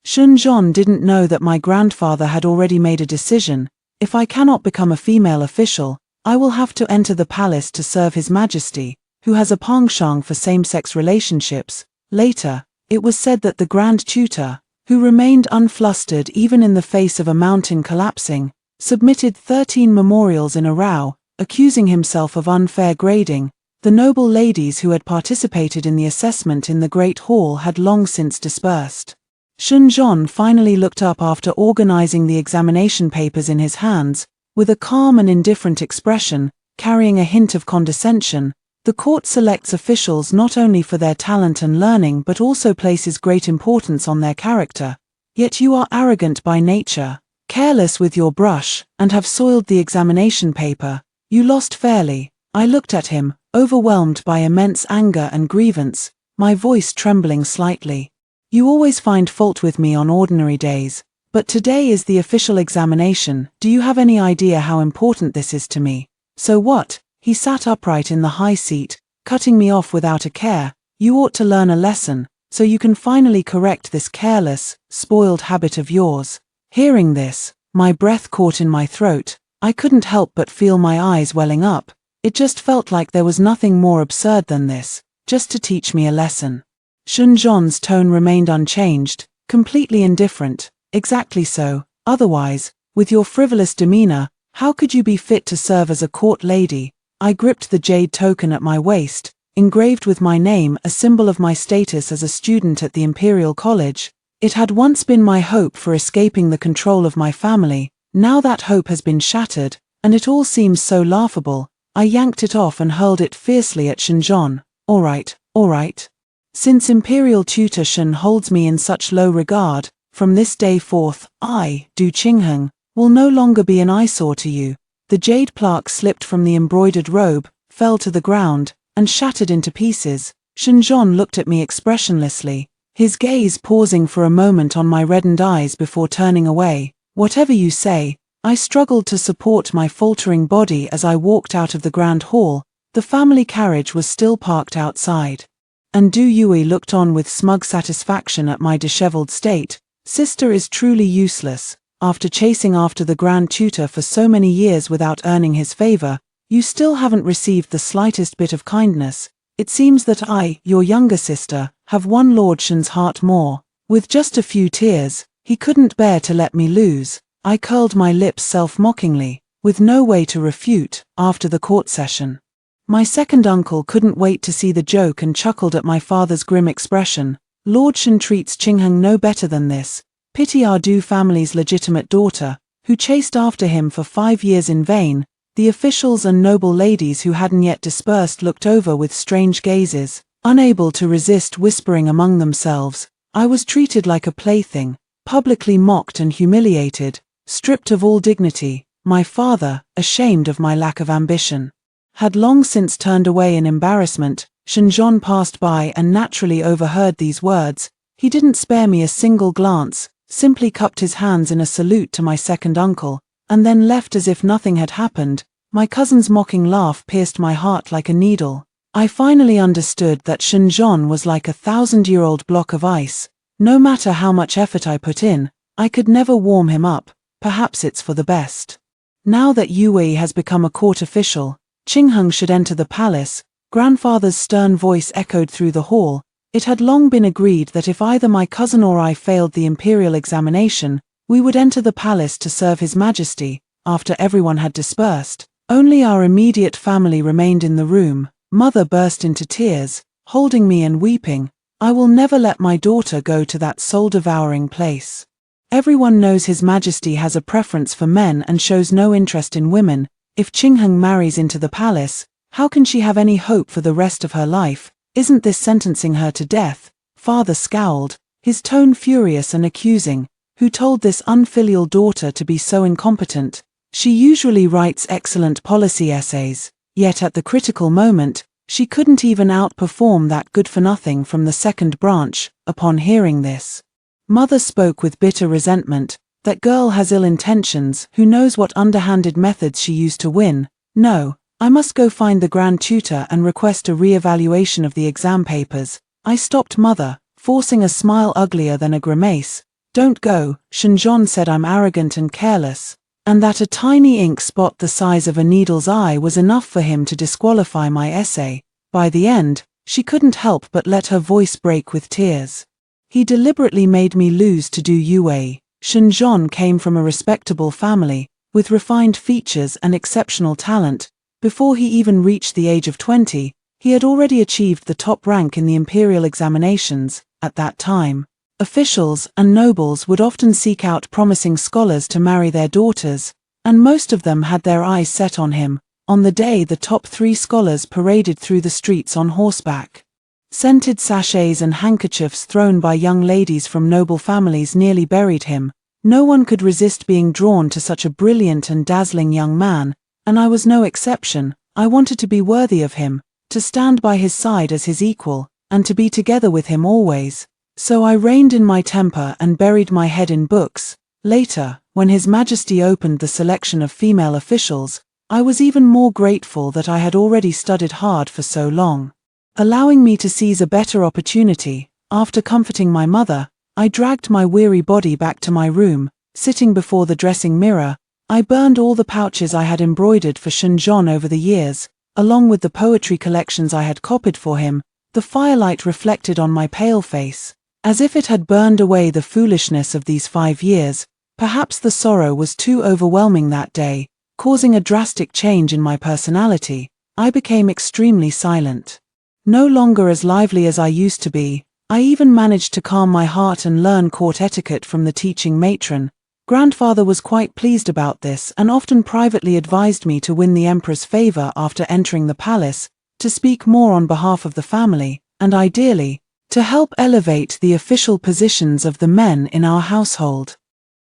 Shinjon didn't know that my grandfather had already made a decision. If I cannot become a female official, I will have to enter the palace to serve His Majesty, who has a penchant for same-sex relationships. Later, it was said that the Grand Tutor, who remained unflustered even in the face of a mountain collapsing, submitted 13 memorials in a row, accusing himself of unfair grading. The noble ladies who had participated in the assessment in the Great Hall had long since dispersed. Shinjon finally looked up after organizing the examination papers in his hands, with a calm and indifferent expression, carrying a hint of condescension. The court selects officials not only for their talent and learning but also places great importance on their character. Yet you are arrogant by nature, careless with your brush, and have soiled the examination paper. You lost fairly. I looked at him, overwhelmed by immense anger and grievance, my voice trembling slightly. You always find fault with me on ordinary days, but today is the official examination. Do you have any idea how important this is to me? So what? He sat upright in the high seat, cutting me off without a care. You ought to learn a lesson, so you can finally correct this careless, spoiled habit of yours. Hearing this, my breath caught in my throat. I couldn't help but feel my eyes welling up. It just felt like there was nothing more absurd than this, just to teach me a lesson. Shinjon's tone remained unchanged, completely indifferent. Exactly so. Otherwise, with your frivolous demeanor, how could you be fit to serve as a court lady? I gripped the jade token at my waist, engraved with my name, a symbol of my status as a student at the Imperial College. It had once been my hope for escaping the control of my family. Now that hope has been shattered, and it all seems so laughable. I yanked it off and hurled it fiercely at Shinjon. All right, all right. Since Imperial Tutor Shin holds me in such low regard, from this day forth, I, Du Qingheng, will no longer be an eyesore to you. The jade plaque slipped from the embroidered robe, fell to the ground, and shattered into pieces. Shinjon looked at me expressionlessly, his gaze pausing for a moment on my reddened eyes before turning away. Whatever you say. I struggled to support my faltering body as I walked out of the grand hall. The family carriage was still parked outside. And Du Yui looked on with smug satisfaction at my disheveled state. Sister is truly useless. After chasing after the Grand Tutor for so many years without earning his favor, you still haven't received the slightest bit of kindness. It seems that I, your younger sister, have won Lord Shin's heart more. With just a few tears, he couldn't bear to let me lose. I curled my lips self-mockingly, with no way to refute, after the court session. My second uncle couldn't wait to see the joke and chuckled at my father's grim expression. Lord Shin treats Qingheng no better than this. Pity our Du family's legitimate daughter, who chased after him for 5 years in vain. The officials and noble ladies who hadn't yet dispersed looked over with strange gazes, unable to resist whispering among themselves. I was treated like a plaything, publicly mocked and humiliated, stripped of all dignity. My father, ashamed of my lack of ambition, had long since turned away in embarrassment. Shinjon passed by and naturally overheard these words. He didn't spare me a single glance, simply cupped his hands in a salute to my second uncle, and then left as if nothing had happened. My cousin's mocking laugh pierced my heart like a needle. I finally understood that Shinjon was like a 1,000-year-old block of ice. No matter how much effort I put in, I could never warm him up. Perhaps it's for the best. Now that Yue has become a court official, Qingheng should enter the palace. Grandfather's stern voice echoed through the hall. It had long been agreed that if either my cousin or I failed the imperial examination, we would enter the palace to serve His Majesty. After everyone had dispersed, Only our immediate family remained in the room. Mother burst into tears, holding me and weeping. I will never let my daughter go to that soul-devouring place. Everyone knows His Majesty has a preference for men and shows no interest in women. If Qingheng marries into the palace, how can she have any hope for the rest of her life? Isn't this sentencing her to death? Father scowled, his tone furious and accusing. Who told this unfilial daughter to be so incompetent? She usually writes excellent policy essays, yet at the critical moment, she couldn't even outperform that good-for-nothing from the second branch. Upon hearing this, Mother spoke with bitter resentment. That girl has ill intentions. Who knows what underhanded methods she used to win? No, I must go find the grand tutor and request a re-evaluation of the exam papers. I stopped Mother, forcing a smile uglier than a grimace. Don't go, Shenzhen said. I'm arrogant and careless, and that a tiny ink spot the size of a needle's eye was enough for him to disqualify my essay. By the end, she couldn't help but let her voice break with tears. He deliberately made me lose to Du Yue. Shenzhen came from a respectable family, with refined features and exceptional talent. Before he even reached the age of 20, he had already achieved the top rank in the imperial examinations. At that time, officials and nobles would often seek out promising scholars to marry their daughters, and most of them had their eyes set on him. On the day the top 3 scholars paraded through the streets on horseback, scented sachets and handkerchiefs thrown by young ladies from noble families nearly buried him. No one could resist being drawn to such a brilliant and dazzling young man, and I was no exception. I wanted to be worthy of him, to stand by his side as his equal, and to be together with him always. So I reined in my temper and buried my head in books. Later, when His Majesty opened the selection of female officials, I was even more grateful that I had already studied hard for so long, allowing me to seize a better opportunity. After comforting my mother, I dragged my weary body back to my room. Sitting before the dressing mirror, I burned all the pouches I had embroidered for Shenzhen over the years, along with the poetry collections I had copied for him. The firelight reflected on my pale face, as if it had burned away the foolishness of these 5 years. Perhaps the sorrow was too overwhelming that day, causing a drastic change in my personality. I became extremely silent, no longer as lively as I used to be. I even managed to calm my heart and learn court etiquette from the teaching matron. Grandfather was quite pleased about this and often privately advised me to win the emperor's favor after entering the palace, to speak more on behalf of the family, and ideally, to help elevate the official positions of the men in our household.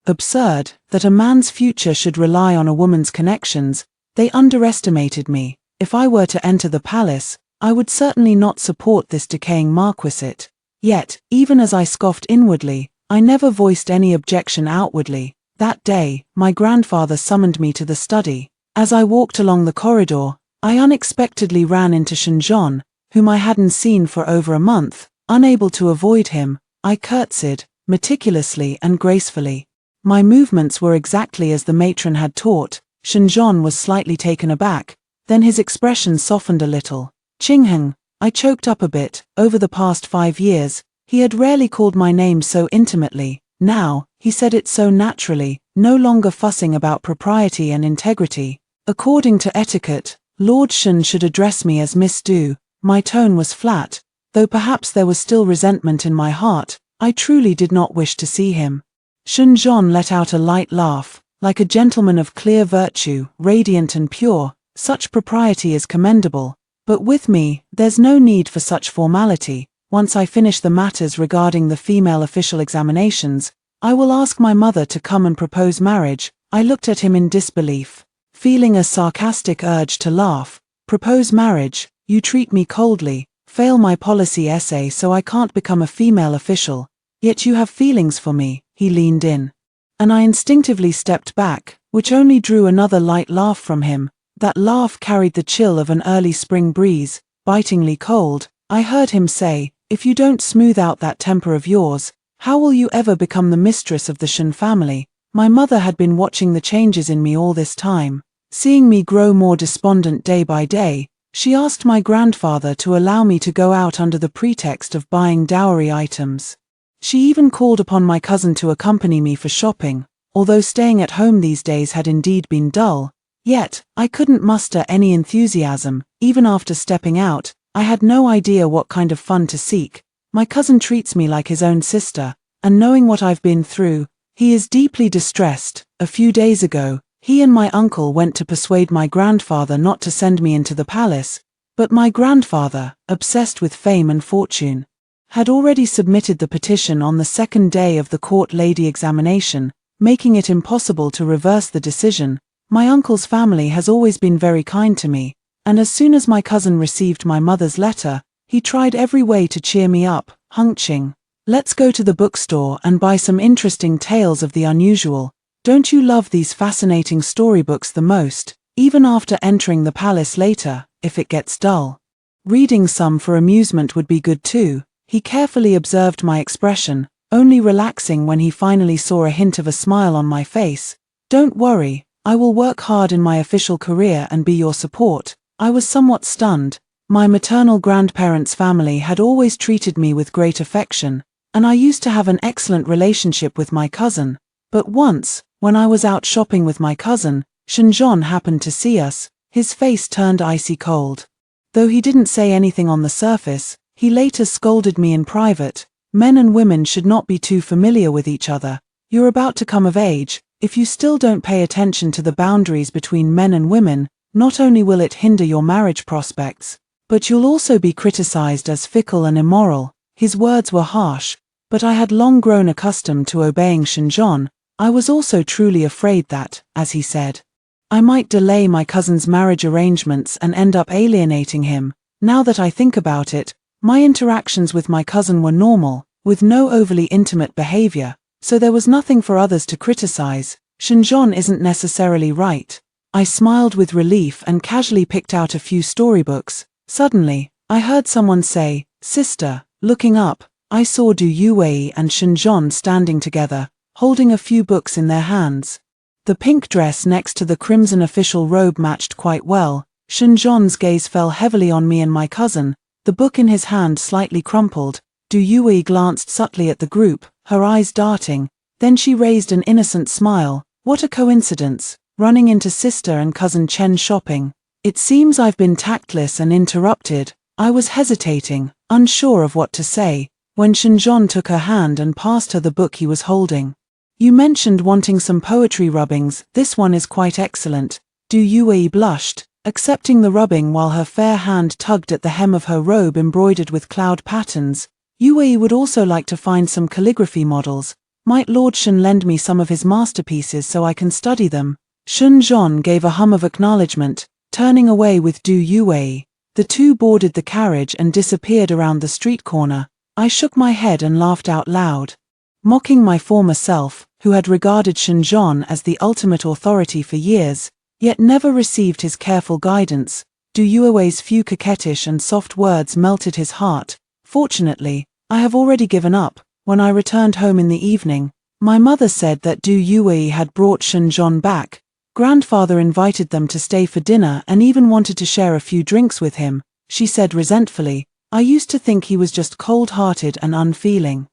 Absurd that a man's future should rely on a woman's connections. They underestimated me. If I were to enter the palace, I would certainly not support this decaying marquisate. Yet, even as I scoffed inwardly, I never voiced any objection outwardly. That day, my grandfather summoned me to the study. As I walked along the corridor, I unexpectedly ran into Shenzhen, whom I hadn't seen for over a month. Unable to avoid him, I curtsied, meticulously and gracefully. My movements were exactly as the matron had taught. Shenzhen was slightly taken aback, then his expression softened a little. Qingheng, I choked up a bit. Over the past 5 years, he had rarely called my name so intimately. Now, he said it so naturally, no longer fussing about propriety and integrity. According to etiquette, Lord Shen should address me as Miss Du. My tone was flat, though perhaps there was still resentment in my heart. I truly did not wish to see him. Shenzhen let out a light laugh, like a gentleman of clear virtue, radiant and pure. Such propriety is commendable, but with me, there's no need for such formality. Once I finish the matters regarding the female official examinations, I will ask my mother to come and propose marriage. I looked at him in disbelief, feeling a sarcastic urge to laugh. Propose marriage? You treat me coldly. Fail my policy essay so I can't become a female official. Yet you have feelings for me. He leaned in, and I instinctively stepped back, which only drew another light laugh from him. That laugh carried the chill of an early spring breeze, bitingly cold. I heard him say, "If you don't smooth out that temper of yours, how will you ever become the mistress of the Shen family?" My mother had been watching the changes in me all this time, seeing me grow more despondent day by day. She asked my grandfather to allow me to go out under the pretext of buying dowry items. She even called upon my cousin to accompany me for shopping. Although staying at home these days had indeed been dull, Yet, I couldn't muster any enthusiasm. Even after stepping out, I had no idea what kind of fun to seek. My cousin treats me like his own sister, and knowing what I've been through, he is deeply distressed. A few days ago, he and my uncle went to persuade my grandfather not to send me into the palace, but my grandfather, obsessed with fame and fortune, had already submitted the petition on the second day of the court lady examination, making it impossible to reverse the decision. My uncle's family has always been very kind to me, and as soon as my cousin received my mother's letter, he tried every way to cheer me up, hunching, "Let's go to the bookstore and buy some interesting tales of the unusual. Don't you love these fascinating storybooks the most, even after entering the palace later, if it gets dull? Reading some for amusement would be good too." He carefully observed my expression, only relaxing when he finally saw a hint of a smile on my face. "Don't worry, I will work hard in my official career and be your support." I was somewhat stunned. My maternal grandparents' family had always treated me with great affection, and I used to have an excellent relationship with my cousin. But once, when I was out shopping with my cousin, Shenjon happened to see us. His face turned icy cold. Though he didn't say anything on the surface, he later scolded me in private. "Men and women should not be too familiar with each other. You're about to come of age. If you still don't pay attention to the boundaries between men and women, not only will it hinder your marriage prospects, but you'll also be criticized as fickle and immoral." His words were harsh, but I had long grown accustomed to obeying Shenjon. I was also truly afraid that, as he said, I might delay my cousin's marriage arrangements and end up alienating him. Now that I think about it, my interactions with my cousin were normal, with no overly intimate behavior, so there was nothing for others to criticize. Shenjon isn't necessarily right. I smiled with relief and casually picked out a few storybooks. Suddenly, I heard someone say, "Sister." Looking up, I saw Du Yuwei and Shenjon standing together, holding a few books in their hands. The pink dress next to the crimson official robe matched quite well. Shenjon's gaze fell heavily on me and my cousin, the book in his hand slightly crumpled. Du Yuwei glanced subtly at the group, her eyes darting. Then she raised an innocent smile. "What a coincidence, running into sister and cousin Chen shopping. It seems I've been tactless and interrupted." I was hesitating, unsure of what to say, when Shenjon took her hand and passed her the book he was holding. "You mentioned wanting some poetry rubbings. This one is quite excellent." Du Yuwei blushed, accepting the rubbing while her fair hand tugged at the hem of her robe embroidered with cloud patterns. "Yuwei would also like to find some calligraphy models. Might Lord Shen lend me some of his masterpieces so I can study them?" Shenjon gave a hum of acknowledgement, turning away with Du Yuwei. The two boarded the carriage and disappeared around the street corner. I shook my head and laughed out loud. Mocking my former self, who had regarded Shenjon as the ultimate authority for years, yet never received his careful guidance, Du Yuewei's few coquettish and soft words melted his heart. Fortunately, I have already given up. When I returned home in the evening, my mother said that Du Yuwei had brought Shenjon back. Grandfather invited them to stay for dinner and even wanted to share a few drinks with him. She said resentfully, "I used to think he was just cold-hearted and unfeeling.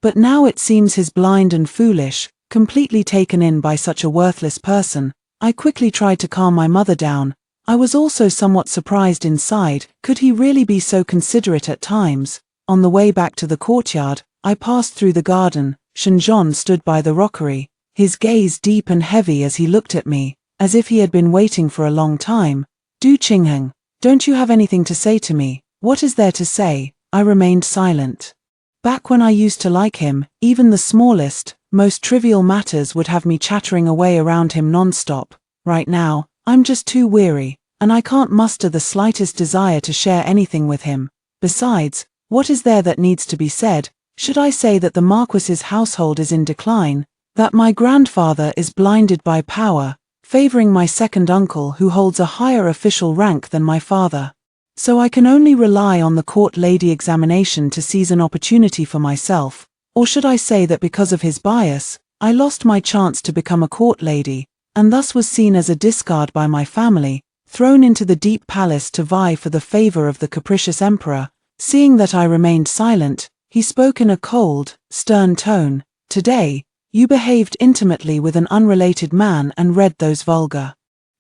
But now it seems he's blind and foolish, completely taken in by such a worthless person." I quickly tried to calm my mother down. I was also somewhat surprised inside. Could he really be so considerate at times? On the way back to the courtyard, I passed through the garden. Shenjon stood by the rockery, his gaze deep and heavy as he looked at me, as if he had been waiting for a long time. "Du Qingheng, don't you have anything to say to me?" "What is there to say?" I remained silent. Back when I used to like him, even the smallest, most trivial matters would have me chattering away around him non-stop. Right now, I'm just too weary, and I can't muster the slightest desire to share anything with him. Besides, what is there that needs to be said? Should I say that the Marquis's household is in decline, that my grandfather is blinded by power, favoring my second uncle who holds a higher official rank than my father? So I can only rely on the court lady examination to seize an opportunity for myself, or should I say that because of his bias, I lost my chance to become a court lady, and thus was seen as a discard by my family, thrown into the deep palace to vie for the favor of the capricious emperor. Seeing that I remained silent, he spoke in a cold, stern tone. "Today, you behaved intimately with an unrelated man and read those vulgar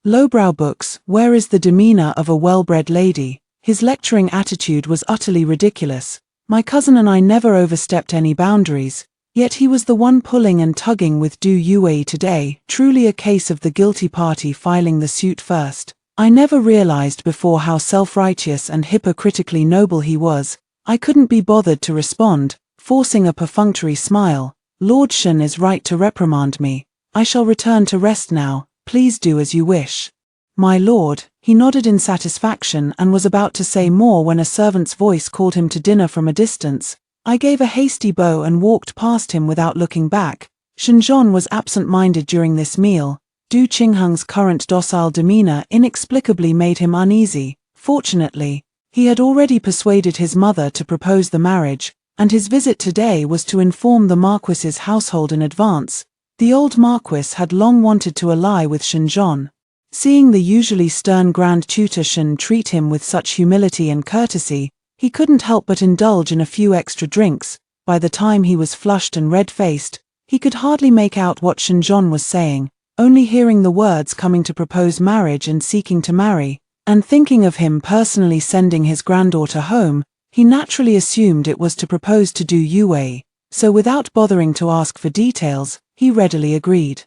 Lowbrow books, where is the demeanor of a well-bred lady? His lecturing attitude was utterly ridiculous. My cousin and I never overstepped any boundaries, yet he was the one pulling and tugging with Du Yue today, truly a case of the guilty party filing the suit first. I never realized before how self-righteous and hypocritically noble he was. I couldn't be bothered to respond, forcing a perfunctory smile. Lord Shen is right to reprimand me. I shall return to rest now, please do as you wish. My lord, he nodded in satisfaction and was about to say more when a servant's voice called him to dinner from a distance. I gave a hasty bow and walked past him without looking back. Shenjon was absent-minded during this meal. Du Qingheng's current docile demeanor inexplicably made him uneasy. Fortunately, he had already persuaded his mother to propose the marriage, and his visit today was to inform the Marquis's household in advance. The old Marquis had long wanted to ally with Shenjon. Seeing the usually stern Grand Tutor Shen treat him with such humility and courtesy, he couldn't help but indulge in a few extra drinks. By the time he was flushed and red-faced, he could hardly make out what Shenjon was saying, only hearing the words coming to propose marriage and seeking to marry, and thinking of him personally sending his granddaughter home, he naturally assumed it was to propose to Du Yue, so without bothering to ask for details, he readily agreed.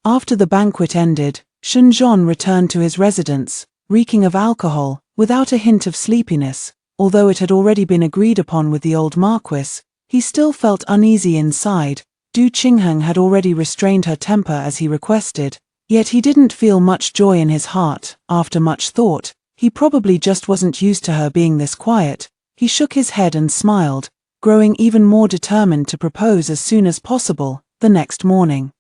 After the banquet ended, Shenjon returned to his residence, reeking of alcohol, without a hint of sleepiness. Although it had already been agreed upon with the old Marquis, he still felt uneasy inside. Du Qingheng had already restrained her temper as he requested, yet he didn't feel much joy in his heart. After much thought, he probably just wasn't used to her being this quiet. He shook his head and smiled, growing even more determined to propose as soon as possible. The next morning,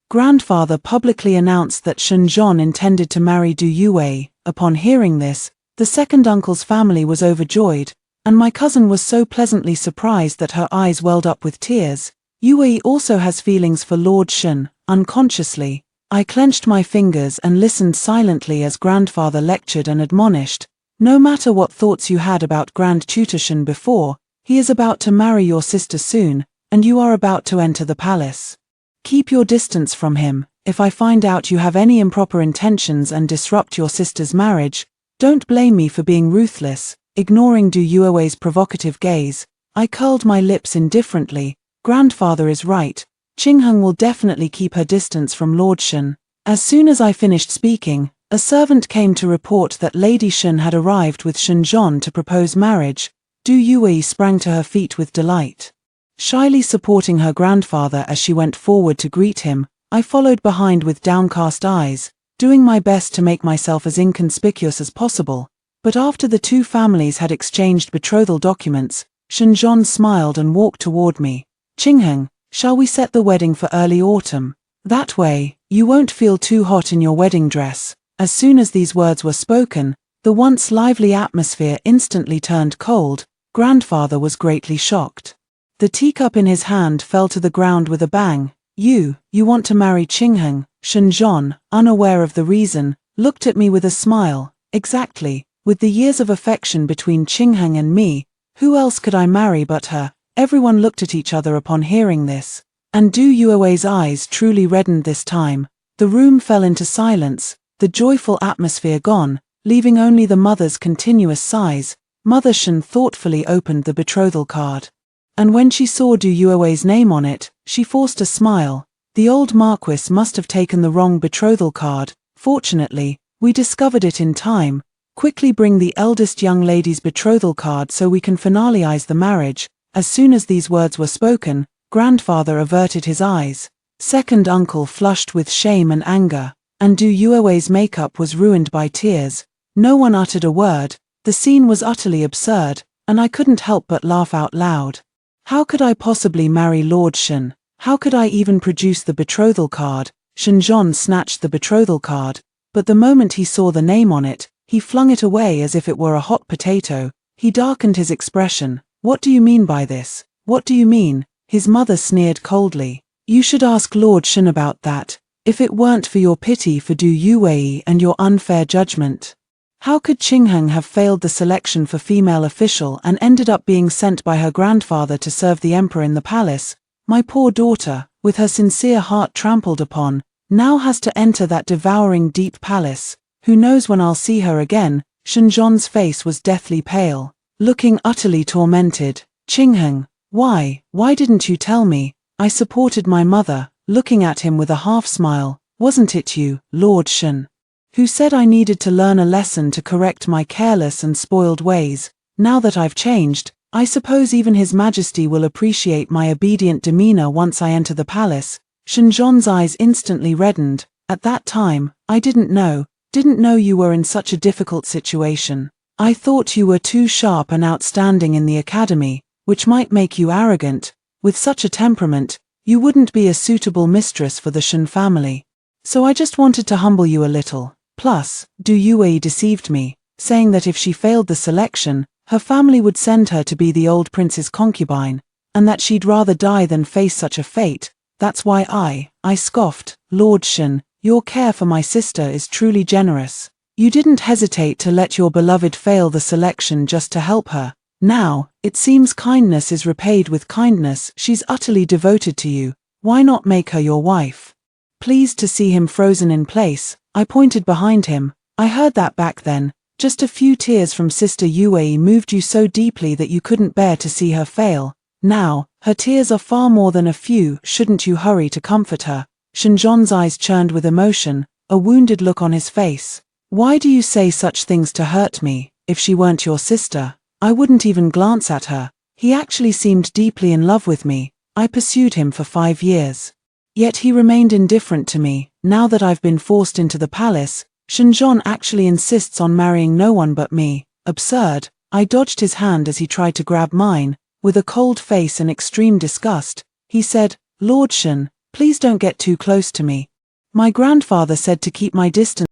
grandfather publicly announced that Shenjon intended to marry Du Yue. Upon hearing this, the second uncle's family was overjoyed, and my cousin was so pleasantly surprised that her eyes welled up with tears. Yue also has feelings for Lord Shen. Unconsciously, I clenched my fingers and listened silently as grandfather lectured and admonished. No matter what thoughts you had about Grand Tutor Shen before, he is about to marry your sister soon, and you are about to enter the palace. Keep your distance from him. If I find out you have any improper intentions and disrupt your sister's marriage, don't blame me for being ruthless. Ignoring Du Yue's provocative gaze, I curled my lips indifferently. Grandfather is right. Qingheng will definitely keep her distance from Lord Shen. As soon as I finished speaking, a servant came to report that Lady Shen had arrived with Shenjon to propose marriage. Du Yue sprang to her feet with delight. Shyly supporting her grandfather as she went forward to greet him, I followed behind with downcast eyes, doing my best to make myself as inconspicuous as possible. But after the two families had exchanged betrothal documents, Shenjon smiled and walked toward me. Qingheng, shall we set the wedding for early autumn? That way, you won't feel too hot in your wedding dress. As soon as these words were spoken, the once lively atmosphere instantly turned cold. Grandfather was greatly shocked. The teacup in his hand fell to the ground with a bang. You want to marry Qingheng? Shenjon, unaware of the reason, looked at me with a smile. Exactly. With the years of affection between Qingheng and me, who else could I marry but her? Everyone looked at each other upon hearing this, and Du Yue's eyes truly reddened this time. The room fell into silence, the joyful atmosphere gone, leaving only the mother's continuous sighs. Mother Shen thoughtfully opened the betrothal card, and when she saw Du Yue's name on it, she forced a smile. The old Marquis must have taken the wrong betrothal card. Fortunately, we discovered it in time. Quickly bring the eldest young lady's betrothal card so we can finalize the marriage. As soon as these words were spoken, grandfather averted his eyes. Second uncle flushed with shame and anger, and Du Yue's makeup was ruined by tears. No one uttered a word. The scene was utterly absurd, and I couldn't help but laugh out loud. How could I possibly marry Lord Shen? How could I even produce the betrothal card? Shenjon snatched the betrothal card, but the moment he saw the name on it, he flung it away as if it were a hot potato. He darkened his expression. What do you mean by this? What do you mean? His mother sneered coldly. You should ask Lord Shen about that, if it weren't for your pity for Du Yue and your unfair judgment. How could Qingheng have failed the selection for female official and ended up being sent by her grandfather to serve the emperor in the palace? My poor daughter, with her sincere heart trampled upon, now has to enter that devouring deep palace. Who knows when I'll see her again? Shenzhon's face was deathly pale, looking utterly tormented. Qingheng, why didn't you tell me? I supported my mother, looking at him with a half-smile. Wasn't it you, Lord Shen, who said I needed to learn a lesson to correct my careless and spoiled ways? Now that I've changed, I suppose even His Majesty will appreciate my obedient demeanor once I enter the palace. Shenzhon's eyes instantly reddened. At that time, I didn't know you were in such a difficult situation. I thought you were too sharp and outstanding in the academy, which might make you arrogant. With such a temperament, you wouldn't be a suitable mistress for the Shen family. So I just wanted to humble you a little. Plus, Du Yue deceived me, saying that if she failed the selection, her family would send her to be the old prince's concubine, and that she'd rather die than face such a fate. That's why I scoffed. Lord Shen, your care for my sister is truly generous. You didn't hesitate to let your beloved fail the selection just to help her. Now, it seems kindness is repaid with kindness. She's utterly devoted to you. Why not make her your wife? Pleased to see him frozen in place, I pointed behind him. I heard that back then. Just a few tears from Sister Yue moved you so deeply that you couldn't bear to see her fail. Now, her tears are far more than a few. Shouldn't you hurry to comfort her? Shenzhon's eyes churned with emotion, a wounded look on his face. Why do you say such things to hurt me? If she weren't your sister, I wouldn't even glance at her. He actually seemed deeply in love with me. I pursued him for 5 years. Yet he remained indifferent to me. Now that I've been forced into the palace, Shenzhon actually insists on marrying no one but me. Absurd. I dodged his hand as he tried to grab mine. With a cold face and extreme disgust, he said, Lord Shen, please don't get too close to me. My grandfather said to keep my distance.